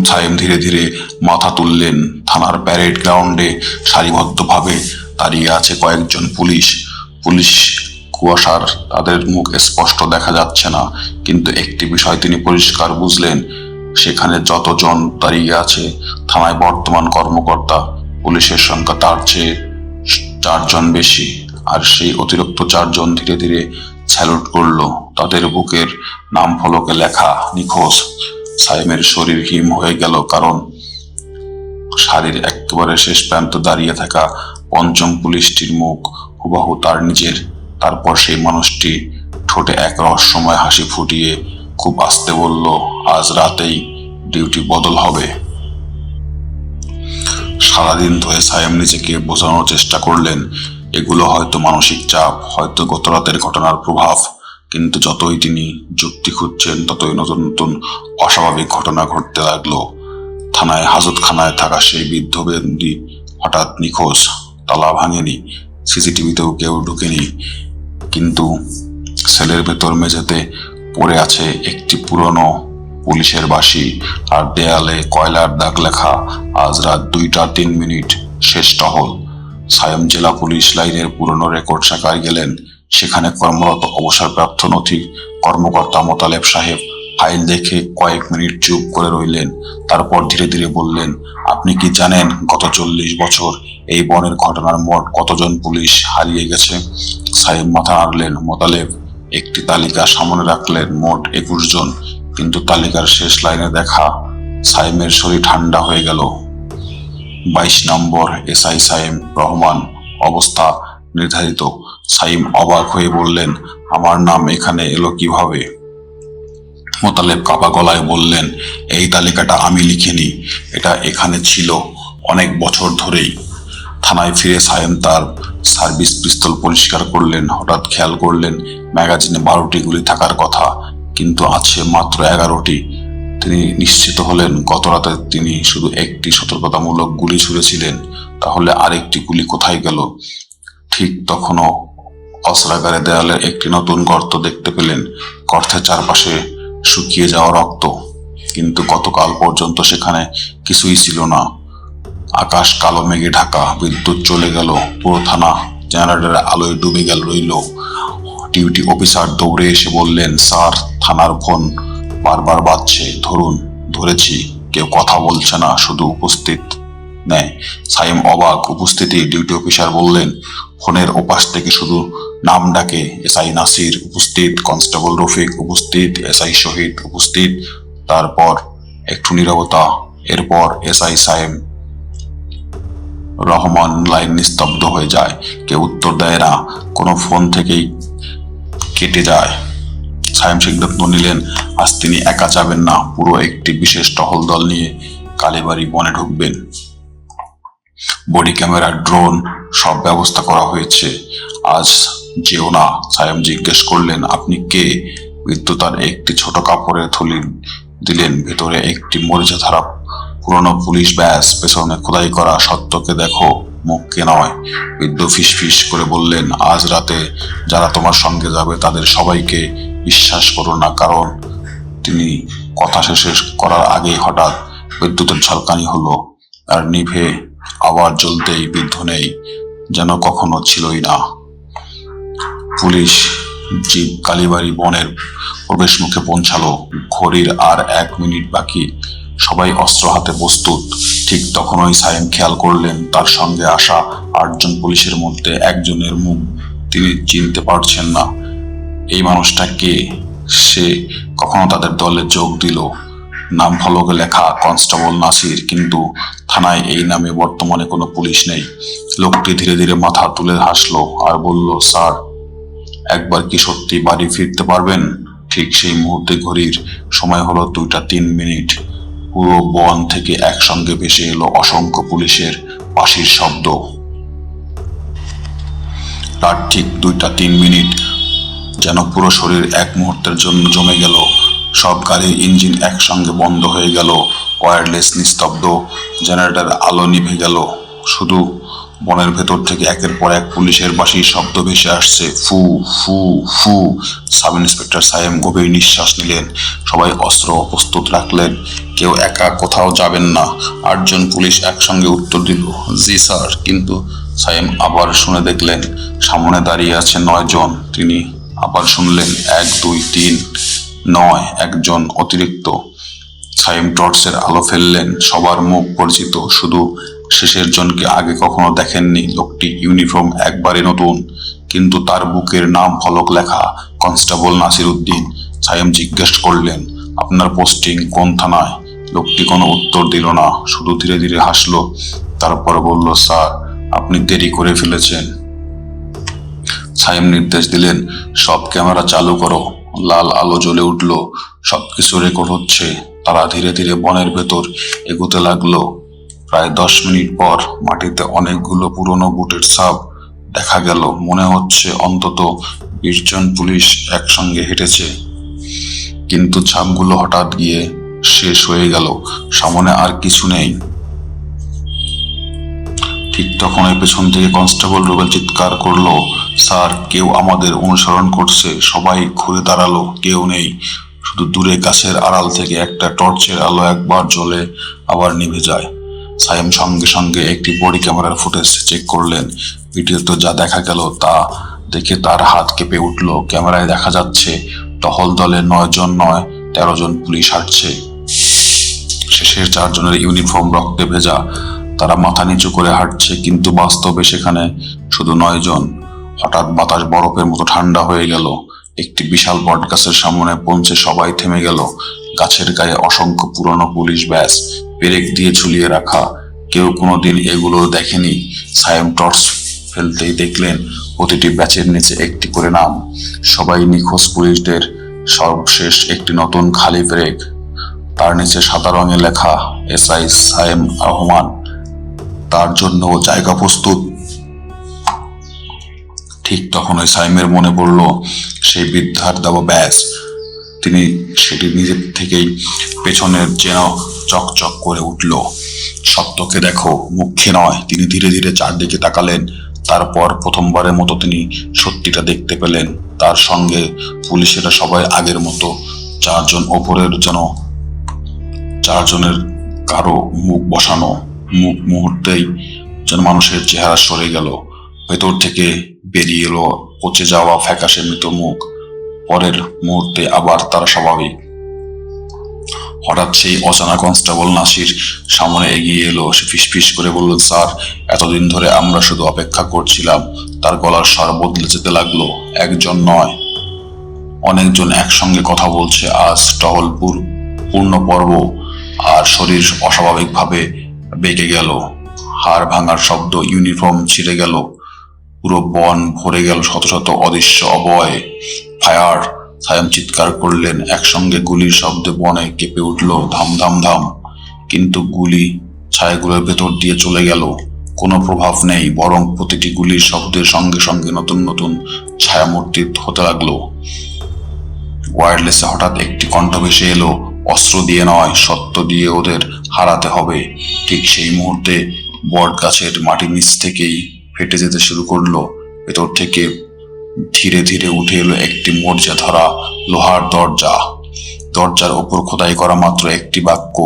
S1: সায়েম ধীরে ধীরে মাথা তুললেন। থানার প্যারেড গ্রাউন্ডে সারিবদ্ধভাবে দাঁড়িয়ে আছে কয়েকজন পুলিশ। পুলিশ কুয়াশার, তাদের মুখ স্পষ্ট দেখা যাচ্ছে না, কিন্তু একটি বিষয় তিনি পরিষ্কার বুঝলেন, সেখানে যতজন দাঁড়িয়ে আছে থানায় বর্তমান কর্মকর্তা, পুলিশের সংখ্যা তার চেয়ে 4 জন বেশি। আর সেই অতিরিক্ত 4 জন ধীরে ধীরে স্যালুট করলো। তাদের বুকের নাম ফলকে লেখা, নিখোঁজ। সায়েমের শরীর হিম হয়ে গেল, কারণ সারির একেবারে শেষ প্রান্তে দাঁড়িয়ে থাকা পঞ্চম পুলিশটির মুখ হুবহু তার নিজের। তারপর সেই মানুষটি ঠোঁটে এক রহস্যময় হাসি ফুটিয়ে খুব আস্তে বলল, আজ রাতেই ডিউটি বদল হবে। সারাদিন ধরে সায়েম নিজেকে বোঝানোর চেষ্টা করলেন, এগুলো হয়তো মানসিক চাপ, হয়তো গত রাতের ঘটনার প্রভাব। কিন্তু যতই তিনি যুক্তি খুঁজছেন, ততই নতুন নতুন অস্বাভাবিক ঘটনা ঘটতে লাগলো। থানায় হাজতখানায় থাকা সেই বৃদ্ধ বন্দী হঠাৎ নিখোঁজ। তালা ভাঙেনি, সিসিটিভিতেও কেউ ঢুকেনি, কিন্তু সেলের ভেতর মেঝেতে পড়ে আছে একটি পুরনো পুলিশের বাঁশি, আর দেয়ালে কয়লার দাগ লেখা, আজ রাত 2:03, শেষ টহল। সায়েম জেলা পুলিশ লাইনের পুরনো রেকর্ড শাখায় গেলেন। সেখানে কর্মরত অবসরপ্রাপ্ত নথি কর্মকর্তা মোতালেব সাহেব ফাইল দেখে কয়েক মিনিট চুপ করে রইলেন। তারপর ধীরে ধীরে বললেন, আপনি কি জানেন গত 40 বছর এই বনের ঘটনার মোট কতজন পুলিশ হারিয়ে গেছে? সাহেব মাথা নাড়লেন। মোতালেব একটি তালিকা সামনে রাখলেন, মোট 21 জন। কিন্তু তালিকার শেষ লাইনে দেখা, সাইমের শরীর ঠান্ডা হয়ে গেল। 22 নম্বর, এসআই সাইম রহমান, অবস্থা নির্ধারিত। সাইম অবাক হয়ে বললেন, আমার নাম এখানে এলো কিভাবে? মোতালেব কাপা গলায় বললেন, এই তালিকাটা আমি লিখিনি, এটা এখানে ছিল অনেক বছর ধরেই। থানায় ফিরে সায়েম তার সার্ভিস পিস্তল পরিষ্কার করলেন। হঠাৎ খেয়াল করলেন ম্যাগাজিনে 12টি গুলি থাকার কথা, কিন্তু আছে মাত্র 11টি। তিনি নিশ্চিত হলেন গত রাতে তিনি শুধু একটি সতর্কতামূলক গুলি ছুঁড়েছিলেন। তাহলে আরেকটি গুলি কোথায় গেল? ঠিক তখনও অস্ত্রাগারে দেয়ালের একটি নতুন গর্ত দেখতে পেলেন। গর্তের চারপাশে শুকিয়ে যাওয়া রক্ত, কিন্তু গতকাল পর্যন্ত সেখানে কিছুই ছিল না। আকাশ কালো মেঘে ঢাকা, বিদ্যুৎ চলে গেল, পুরো থানা জেনারেটরের আলোয় ডুবে গেল রইল। ডিউটি অফিসার দৌড়ে এসে বললেন, স্যার, থানার ফোন বারবার বাজছে, ধরুন। ধরেছি, কেউ কথা বলছে না, শুধু উপস্থিত নেয়। সাইম অবাক। উপস্থিতি? ডিউটি অফিসার বললেন। ফোনের ওপাশ থেকে শুধু নাম ডাকে, এসআই নাসির উপস্থিত, কনস্টেবল রফিক উপস্থিত, এসআই শহীদ উপস্থিত। তারপর একটু নীরবতা, এরপর এসআই সাইম রহমান। লাইন নিস্তব্ধ হয়ে যায়, কেউ উত্তর দেয় না, কোনো ফোন থেকেই কেটে যায়। সায়েম সিদ্ধান্ত নিলেন, আজ তিনি একা যাবেন না, পুরো একটি বিশেষ টহল দল নিয়ে কালীবাড়ি বনে ঢুকবেন। বডি ক্যামেরা, ড্রোন, সব ব্যবস্থা করা হয়েছে। আজ যেও না। সায়েম জিজ্ঞেস করলেন, আপনি কে? বৃদ্ধ তার একটি ছোট কাপড়ের থলি দিলেন, ভেতরে একটি মরিচা ধারা পুরনো পুলিশ ব্যাজ, পেছনে খোদাই করা সত্যকে দেখো, মুখকে নয়। বৃদ্ধ ফিসফিস করে বললেন, আজ রাতে যারা তোমার সঙ্গে যাবে তাদের সবাইকে বিশ্বাস করো না। কারণ তিনি কথা শেষ করার আগেই হঠাৎ বিদ্যুতের ঝলকানি হলো, আর নিভে আবার জ্বলতেই বৃদ্ধ নেই, যেন কখনো ছিলই না। পুলিশ জিপ কালীবাড়ি বনের প্রবেশ মুখে পৌঁছালো। ঘড়ির আর 1 মিনিট বাকি, সবাই অস্ত্র হাতে প্রস্তুত। ঠিক তখনই সায়েম খেয়াল করলেন তার সঙ্গে আসা 8 জন পুলিশের মধ্যে একজনের মুখ তিনি চিনতে পারছেন না। এই মানুষটা কে? সে কখনো তাদের দলে যোগ দিল? নাম ফলকে লেখা কনস্টেবল নাসির, কিন্তু থানায় এই নামে বর্তমানে কোনো পুলিশ নেই। লোকটি ধীরে ধীরে মাথা তুলে হাসলো আর বলল, স্যার, একবার কি সত্যি বাড়ি ফিরতে পারবেন? ঠিক সেই মুহূর্তে ঘড়ির সময় হলো 2টা 3 মিনিট। পুরো বন থেকে একসঙ্গে ভেসে এলো অসংখ্য পুলিশের বাঁশির শব্দ। রাত ঠিক 2টা 3 মিনিট, যেন পুরো শরীর এক মুহূর্তের জন্য জমে গেল। সব গাড়ির ইঞ্জিন একসঙ্গে বন্ধ হয়ে গেল, ওয়্যারলেস নিস্তব্ধ, জেনারেটর আলো নিভে গেল। শুধু বনের ভেতর থেকে একের পর এক পুলিশের বাঁশির শব্দ ভেসে আসছে, ফু ফু ফু। সাব ইন্সপেক্টর সায়েম গভীর নিঃশ্বাস নিলেন। সবাই অস্ত্র প্রস্তুত রাখলেন, কেউ একা কোথাও যাবেন না। 8 জন পুলিশ একসঙ্গে উত্তর দিল, জি স্যার। কিন্তু সায়েম আবার শুনে দেখলেন সামনে দাঁড়িয়ে আছে 9 জন। তিনি আবার শুনলেন 1 2 3, 9, একজন অতিরিক্ত। সায়েম টর্চের আলো ফেললেন। সবার মুখ পরিচিত, শুধু শেষের জনকে আগে কখনো দেখেননি। লোকটি ইউনিফর্ম একবারে নতুন, কিন্তু তার বুকের নাম ফলক লেখা, কনস্টেবল নাসির উদ্দিন। সায়েম জিজ্ঞেস করলেন, আপনার পোস্টিং কোন থানায়? লোকটি কোনো উত্তর দিল না, শুধু ধীরে ধীরে হাসলো। তারপর বলল, স্যার, আপনি দেরি করে ফেলেছেন। সায়েম নির্দেশ দিলেন, সব ক্যামেরা চালু করো। লাল আলো জ্বলে উঠল, সবকিছু রেকর্ড হচ্ছে। তারা ধীরে ধীরে বনের ভেতর এগোতে লাগলো। প্রায় 10 মিনিট পর মাটিতে অনেকগুলো পুরনো বুটের ছাপ দেখা গেল। মনে হচ্ছে অন্তত 20 জন পুলিশ একসঙ্গে হেঁটেছে। কিন্তু ছাপগুলো হঠাৎ গিয়ে শেষ হয়ে গেল, সামনে আর কিছু নেই। ঠিক তখনই পেছন থেকে কনস্টেবল রুবেল চিৎকার করলো, স্যার, কেউ আমাদের অনুসরণ করছে। সবাই ঘুরে দাঁড়ালো, কেউ নেই। শুধু দূরে গাছের আড়াল থেকে একটা টর্চের আলো একবার জ্বলে আবার নিভে যায়। সায়েম সঙ্গে সঙ্গে একটি বডি ক্যামেরার ফুটেজ চেক করলেন। ভিডিওতে যা দেখা গেল তা দেখে তার হাত কেঁপে উঠল। ক্যামেরায় দেখা যাচ্ছে টহল দলে 9 জন নয়, 13 জন পুলিশ হাঁটছে। শেষের 4 জনের ইউনিফর্ম রক্তে ভেজা, তারা মাথা নিচু করে হাঁটছে, কিন্তু বাস্তবে সেখানে শুধু 9 জন। হঠাৎ বাতাস বরফের মতো ঠান্ডা হয়ে গেল। একটি বিশাল বট গাছের সামনে পৌঁছে সবাই থেমে গেল। গাছের গায়ে অসংখ্য পুরনো পুলিশ ব্যাজ, পেরেক দিয়ে ঝুলিয়ে রাখা। কেউ কোনোদিন এগুলো দেখেনি। সায়েম টর্চ ফেলতেই দেখলেন প্রতিটি ব্যাচের নিচে একটি করে নাম। সবাই নিখোঁজ পুলিশদের সর্বশেষ একটি নতুন খালি পেরেক, তার নিচে সাদা রঙে লেখা, এসআই সায়েম রহমান, তার জন্য জায়গা প্রস্তুত। ঠিক তখনই সাইমের মনে পড়ল সেই বৃদ্ধার দেওয়া ব্যাজ। তিনি সেটি নিজের থেকেই পেছনের যেন চকচক করে উঠল। সত্যকে দেখো, মুখে নয়। তিনি ধীরে ধীরে চারদিকে তাকালেন। তারপর প্রথমবারের মতো তিনি সত্যিটা দেখতে পেলেন। তার সঙ্গে পুলিশেরা সবাই আগের মতো। 4 জন ওপরের যেন 4 জনের কারো মুখ বসানো। মুহূর্তেই যেন মানুষের চেহারা সরে গেল। ভেতর থেকে বেরিয়ে এলো পচে যাওয়া ফ্যাকাশে মৃত মুখ। পরের মুহূর্তে আবার তারা স্বাভাবিক। হঠাৎ সেই অজানা কনস্টেবল নাসির সামনে এগিয়ে এলো। সে ফিসফিস করে বলল, স্যার, এতদিন ধরে আমরা শুধু অপেক্ষা করছিলাম। তার গলার স্বর বদলে যেতে লাগলো। একজন নয়, অনেকজন একসঙ্গে কথা বলছে। আজ টহলপুর পূর্ণ পর্ব। আর শরীর অস্বাভাবিকভাবে বেঁকে গেল। হাড় ভাঙার শব্দ, ইউনিফর্ম ছিঁড়ে গেল। পুরো বন ভরে গেল শত শত অদৃশ্য অবয়বে। ফায়ার! সায়েম চিৎকার করলেন। একসঙ্গে গুলির শব্দে বনে কেঁপে উঠল, ধাম ধাম ধাম। কিন্তু গুলি ছায়াগুলোর ভেতর দিয়ে চলে গেল। কোনো প্রভাব নেই, বরং প্রতিটি গুলির শব্দের সঙ্গে সঙ্গে নতুন নতুন ছায়ামূর্তি হতে লাগলো। ওয়্যারলেসে হঠাৎ একটি কণ্ঠ ভেসে এলো, অস্ত্র দিয়ে নয়, সত্য দিয়ে ওদের হারাতে হবে। ঠিক সেই মুহূর্তে বট গাছের মাটির নিচ থেকেই ফেটে যেতে শুরু করলো। ভেতর থেকে ধীরে ধীরে উঠে এলো একটি মরচে ধরা লোহার দরজা। দরজার ওপর খোদাই করা মাত্র একটি বাক্য,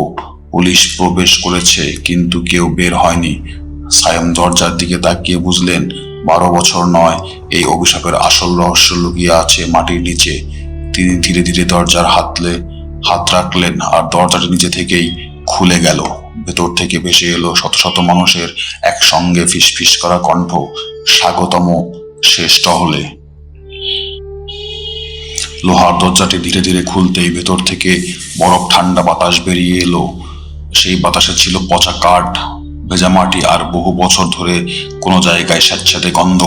S1: পুলিশ প্রবেশ করেছে কিন্তু কেউ বের হয়নি। সায়েম দরজার দিকে তাকিয়ে বুঝলেন 12 বছর নয়, এই অভিশাপের আসল রহস্য লুকিয়ে আছে মাটির নিচে। তিনি ধীরে ধীরে দরজার হাত রাখলেন আর দরজাটি নিচে থেকেই খুলে গেল। ভেতর থেকে ভেসে এলো শত শত মানুষের একসঙ্গে ফিসফিস করা কণ্ঠ, স্বাগতম শেষ টহলে। লোহার দরজাটি ধীরে ধীরে খুলতেই ভেতর থেকে বরফ ঠান্ডা বাতাস বেরিয়ে এলো। সেই বাতাসে ছিল পচা কাঠ, ভেজা মাটি আর বহু বছর ধরে কোনো জায়গায় স্যাঁতস্যাঁতে গন্ধ।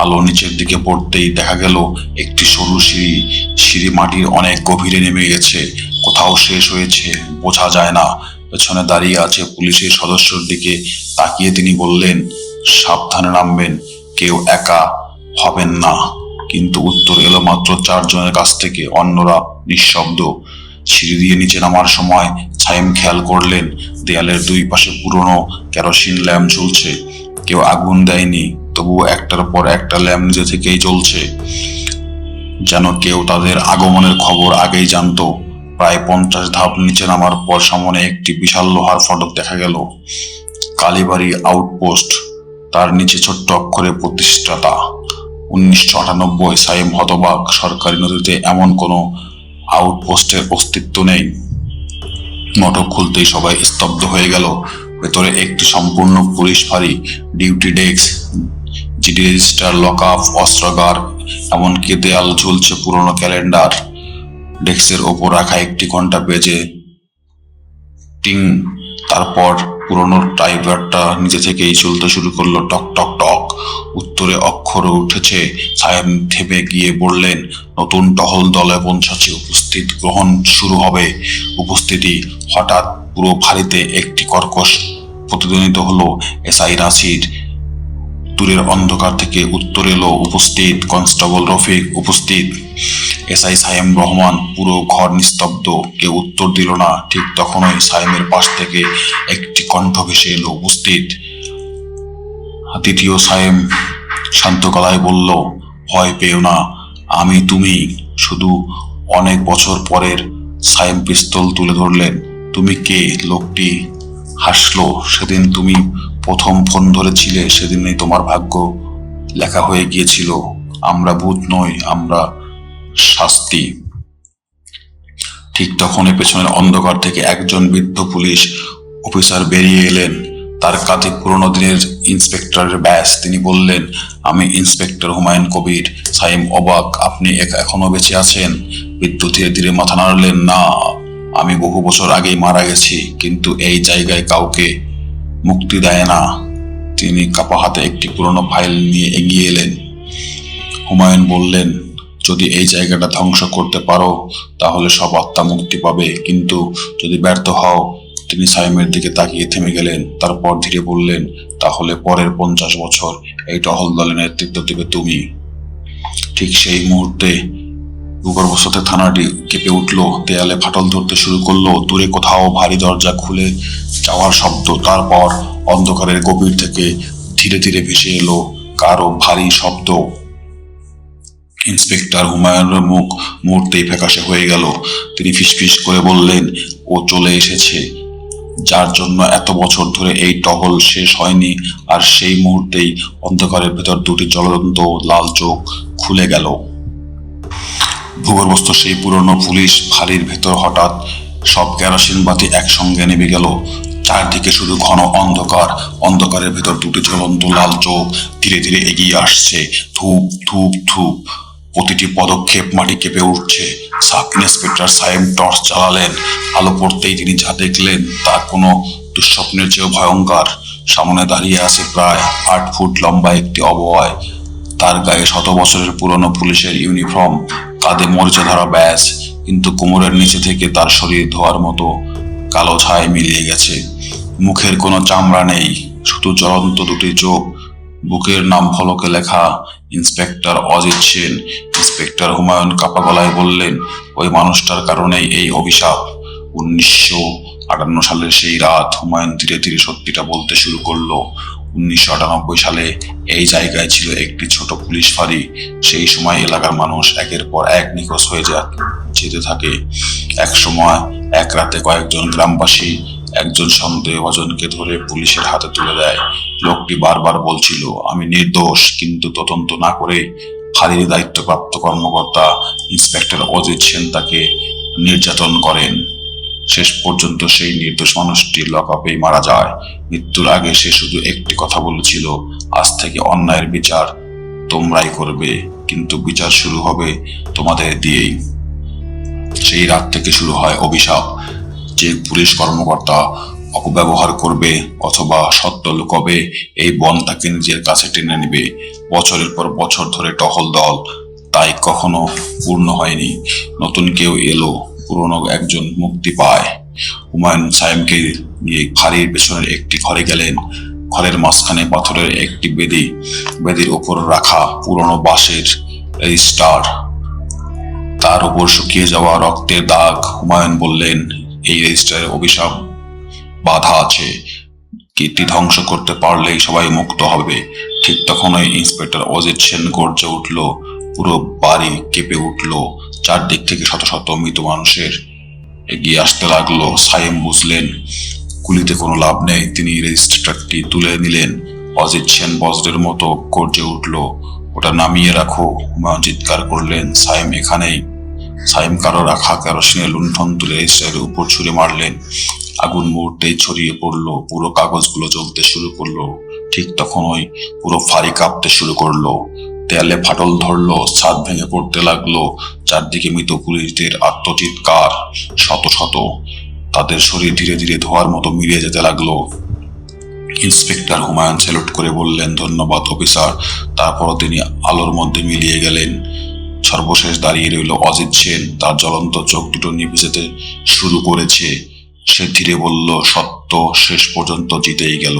S1: আলো নিচের দিকে পড়তেই দেখা গেল একটি সরু সিঁড়ি মাটির অনেক গভীরে নেমে গেছে, কোথাও শেষ হয়েছে বোঝা যায় না। পেছনে দাঁড়িয়ে আছে পুলিশের সদস্যর দিকে তাকিয়ে তিনি বললেন, সাবধানে নামবেন, কেউ একা হবেন না। কিন্তু উত্তর এলো মাত্র 4 জনের কাছ থেকে, অন্যরা নিঃশব্দ। সিঁড়ি দিয়ে নিচে নামার সময় সায়েম খেয়াল করলেন দেয়ালের 2 পাশে পুরনো কেরোসিন ল্যাম্প ঝুলছে। কেউ আগুন দেয়নি, তবুও একটার পর একটা ল্যাম্প নিজে থেকেই জ্বলছে, যেন কেউ তাদের আগমনের খবর আগেই জানতো। প্রায় 50 ধাপ নিচে নামার পর সামনে একটি বিশাল লোহার ফটক দেখা গেল, কালীবাড়ি আউটপোস্ট। তার নিচে ছোট্ট অক্ষরে প্রতিষ্ঠাতা 1998। সায়েম হতবাক, সরকারি নথিতে এমন কোনো আউটপোস্টের অস্তিত্ব নেই। মটক খুলতেই সবাই স্তব্ধ হয়ে গেল। ভেতরে একটি সম্পূর্ণ পুলিশ ফাঁড়ি, duty desk, GD register, lockup, অস্ত্রাগার, এমনকি দেয়াল ঝুলছে পুরনো ক্যালেন্ডার। ডেস্কের ওপর রাখা একটি ঘন্টা বেজে টিং, তারপর পুরনো টাইপরাইটারটা নিজে থেকেই চলতে শুরু করলো, টক টক টক। উত্তরে অক্ষর উঠেছে। সায়েম থেমে গিয়ে বললেন, নতুন টহল দলে পৌঁছাচ্ছে, উপস্থিত গ্রহণ শুরু হবে। উপস্থিতি। হঠাৎ পুরো ফাঁড়িতে একটি কর্কশ প্রতিধ্বনিত হলো, এসআই নাসির। দূরের অন্ধকার থেকে উত্তর এলো, উপস্থিত কনস্টেবল রফিক, উপস্থিত। এসআই সায়েম রহমান। পুরো ঘর নিস্তব্ধ, কেউ উত্তর দিল না। ঠিক তখনই সায়েমের পাশ থেকে একটি কণ্ঠ ভেসে এলো, উপস্থিত। দ্বিতীয় সায়েম শান্ত গলায় বলল, ভয় পেও না, আমি তুমি। শুধু অনেক বছর পরের। সায়েম পিস্তল তুলে ধরলেন। তুমি কে? লোকটি হাসলো। সেদিন তুমি প্রথম ফোন ধরেছিলে, সেদিনই তোমার ভাগ্য লেখা হয়ে গিয়েছিল। আমরা ভূত নই, আমরা শাস্তি। ঠিক তখনই পেছনের অন্ধকার থেকে একজন বৃদ্ধ পুলিশ অফিসার বেরিয়ে এলেন। তার কাঁধে পুরোনো দিনের ইন্সপেক্টরের ব্যাজ। তিনি বললেন, আমি ইন্সপেক্টর হুমায়ুন কবির। সায়েম অবাক, আপনি এখনো বেঁচে আছেন? বৃদ্ধ ধীরে ধীরে মাথা নাড়লেন, না, আমি বহু বছর আগেই মারা গেছি, কিন্তু এই জায়গায় কাউকে মুক্তি দেয় না। তিনি কাপা হাতে একটি পুরনো ফাইল নিয়ে এগিয়ে এলেন। হুমায়ুন বললেন, যদি এই জায়গাটা ধ্বংস করতে পারো তাহলে সব আত্মা মুক্তি পাবে, কিন্তু যদি ব্যর্থ হও। তিনি সায়েমের দিকে তাকিয়ে থেমে গেলেন, তারপর ধীরে বললেন, তাহলে পরের 50 বছর এই টহল দলের নেতৃত্ব দেবে তুমি। ঠিক সেই মুহূর্তে ভূগর্ভস্থ থানাটি কেঁপে উঠল, দেয়ালে ফাটল ধরতে শুরু করলো, দূরে কোথাও ভারী দরজা খুলে যাওয়ার শব্দ। তারপর অন্ধকারের গভীর থেকে ধীরে ধীরে ভেসে এলো কারো ভারী শব্দ। ইন্সপেক্টর হুমায়ুনের মুখ মুহূর্তেই ফ্যাকাশে হয়ে গেল। তিনি ফিসফিস করে বললেন, ও চলে এসেছে, যার জন্য এত বছর ধরে এই টহল শেষ হয়নি। আর সেই মুহূর্তেই অন্ধকারের ভেতর 2টি জ্বলন্ত লাল চোখ খুলে গেল। ভূগর্ভস্থ সেই পুরনো পুলিশ ফাঁড়ির ভেতর হঠাৎ সব কেরোসিন বাতি একসঙ্গে নেমে গেল। চারদিকে শুধু ঘন অন্ধকার। অন্ধকারের ভেতর 2টি জ্বলন্ত লাল চোখ ধীরে ধীরে এগিয়ে আসছে, ধূপ ধূপ ধূপ। প্রতিটি পদক্ষেপ মাটি কেঁপে উঠছে। সাব ইন্সপেক্টর সায়েম টর্চ চালালেন। আলো পড়তেই তিনি যা দেখলেন তা কোনো দুঃস্বপ্নের চেয়েও ভয়ঙ্কর। সামনে দাঁড়িয়ে আছে প্রায় 8 ফুট লম্বা একটি অবয়ব। তার গায়ে 100 বছরের পুরনো পুলিশের ইউনিফর্ম, কাঁধে মরিচা ধরা ব্যাজ, কিন্তু কোমরের নিচে থেকে তার শরীর ধোয়ার মতো কালো ছায় মিলিয়ে গেছে। মুখের কোনো চামড়া নেই, শুধু জ্বলন্ত 2টি চোখ বুকের নাম ফলকে লেখা ইন্সপেক্টর অজিত সেন। ইন্সপেক্টর হুমায়ুন কাপা গলায় বললেন, ওই মানুষটার কারণেই এই অভিশাপ। 1958 সালের সেই রাত হুমায়ুন ধীরে ধীরে সত্যিটা বলতে শুরু করলো। 1998 সালে এই জায়গায় ছিল একটি ছোট পুলিশ ফাঁড়ি। সেই সময় এলাকার মানুষ একের পর এক নিখোঁজ হয়ে যেতে থাকে। এক সময় এক রাতে কয়েকজন গ্রামবাসী একজন সন্দেহভাজনকে ধরে পুলিশের হাতে তুলে দেয়। লোকটি বারবার বলছিল, আমি নির্দোষ, কিন্তু তদন্ত না করে ফাঁড়ির দায়িত্বপ্রাপ্ত কর্মকর্তা ইন্সপেক্টর অজিত সেন তাকে নির্যাতন করেন। শেষ পর্যন্ত সেই নির্দোষ মানুষটি লকআপেই মারা যায়। মৃত্যুর আগে সে শুধু একটি কথা বলেছিল, আজ থেকে অন্যায়ের বিচার তোমরাই করবে, কিন্তু বিচার শুরু হবে তোমাদের দিয়েই। সেই রাত থেকে শুরু হয় অভিশাপ। যে পুলিশ কর্মকর্তা অপব্যবহার করবে অথবা সত্য লুকাবে, এই বন তাকে নিজের কাছে টেনে নেবে। বছরের পর বছর ধরে টহল দল তাই কখনো পূর্ণ হয়নি। নতুন কেউ এলো, পুরনো একজন মুক্তি পায়। হুমায়ুন সাইমকে নিয়ে ফাঁড়ির পেছনের একটি ঘরে গেলেন। ঘরের মাঝখানে পাথরের একটি বেদির উপর রাখা পুরনো বাঁশের রেজিস্টার, তার উপর শুকিয়ে যাওয়া রক্তের দাগ। হুমায়ুন বললেন, এই রেজিস্টারের অভিশাপ বাধা আছে, কীর্তি ধ্বংস করতে পারলেই সবাই মুক্ত হবে। ঠিক তখনই ইন্সপেক্টর অজিত সেন গর্জে উঠল। পুরো বাড়ি কেঁপে উঠল। চারদিক থেকে শত শত মৃত মানুষের এগিয়ে আসতে লাগলো। সাইম বুঝলেন গুলিতে কোনো লাভ নেই। তিনি রেজিস্টারটি তুলে নিলেন। অজিত সেন বজ্রের মতো গর্জে উঠল, ওটা নামিয়ে রাখো। হুমায়ুন চিৎকার করলেন, সাইম এখানেই। সাইম কারো রাখা কেরোসিনের লুণ্ঠন তুলে রেজিস্টারের উপর ছুঁড়ে মারলেন। আগুন মুহূর্তেই ছড়িয়ে পড়লো, পুরো কাগজগুলো জ্বলতে শুরু করলো। ঠিক তখনই পুরো ফাঁড়ি কাঁপতে শুরু করলো। দেয়ালে ফাটল ধরলো, ছাদ ভেঙে পড়তে লাগলো। চারদিকে মৃত পুলিশদের আত্মচিৎকার, শত শত। তাদের শরীর ধীরে ধীরে ধোঁয়ার মতো মিলিয়ে যেতে লাগলো। ইন্সপেক্টর হুমায়ুন স্যালুট করে বললেন, ধন্যবাদ অফিসার। তারপর তিনি আলোর মধ্যে মিলিয়ে গেলেন। সর্বশেষ দাঁড়িয়ে রইল অজিত সেন। তার জ্বলন্ত চোখ দুটো নিভে যেতে শুরু করেছে। সে ধীরে বলল, সত্য শেষ পর্যন্ত জিতেই গেল।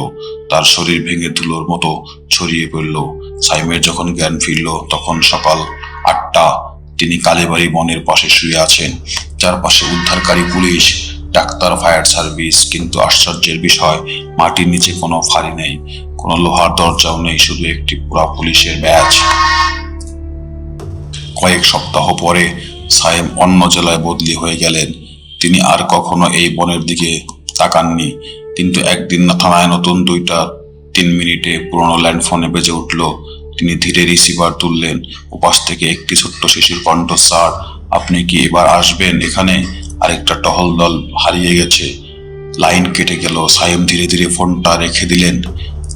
S1: তার শরীর ভেঙে ধুলোর মতো ছড়িয়ে পড়ল। সাইমের যখন জ্ঞান ফিরল তখন সকাল 8টা। তিনি কালীবাড়ি বনের পাশে শুয়ে আছেন। চারপাশে উদ্ধারকারী পুলিশ, ডাক্তার, ফায়ার সার্ভিস, কিন্তু আশ্চর্যের বিষয়, মাটির নিচে কোনো ফাঁড়ি নেই, কোনো লোহার দরজাও নেই, শুধু একটি পুরা পুলিশের ব্যাজ। কয়েক সপ্তাহ পরে সাইম অন্য জেলায় বদলি হয়ে গেলেন। তিনি আর কখনো এই বনের দিকে তাকাননি। কিন্তু একদিন থানায় নতুন 2টা 3 মিনিটে পুরনো ল্যান্ডফোনে বেজে উঠল। তিনি ধীরে রিসিভার তুললেন। উপাস থেকে একটি ছোট্ট শিশুর কণ্ঠ, স্যার আপনি কি এবার আসবেন এখানে? আরেকটা টহল দল হারিয়ে গেছে। লাইন কেটে গেল। সাইম ধীরে ধীরে ফোনটা রেখে দিলেন।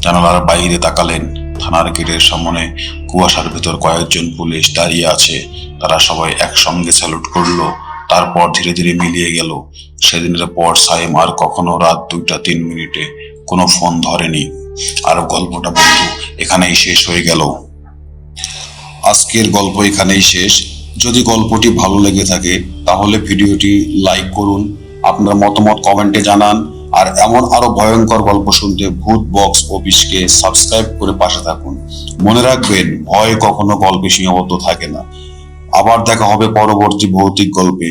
S1: জানালার বাইরে তাকালেন। থানার গেটের সামনে কুয়াশার ভেতর কয়েকজন পুলিশ দাঁড়িয়ে আছে। তারা সবাই একসঙ্গে স্যালুট করলো। তারপর ধীরে ধীরে মিলিয়ে গেল। সেদিনের পর সাইম আর কখনো রাত 2টা 3 মিনিটে কোনো ফোন ধরেনি। আর গল্পটা বন্ধু এখানেই শেষ হয়ে গেল। আজকের গল্প এখানেই শেষ। যদি গল্পটি ভালো লেগে থাকে তাহলে ভিডিওটি লাইক করুন, আপনার মতামত কমেন্টে জানান। আর এমন আরো ভয়ঙ্কর গল্প শুনতে ভূত বক্স অফিসকে সাবস্ক্রাইব করে পাশে থাকুন। মনে রাখবেন, ভয় কখনো গল্পে সীমাবদ্ধ থাকে না। আবার দেখা হবে পরবর্তী ভৌতিক গল্পে।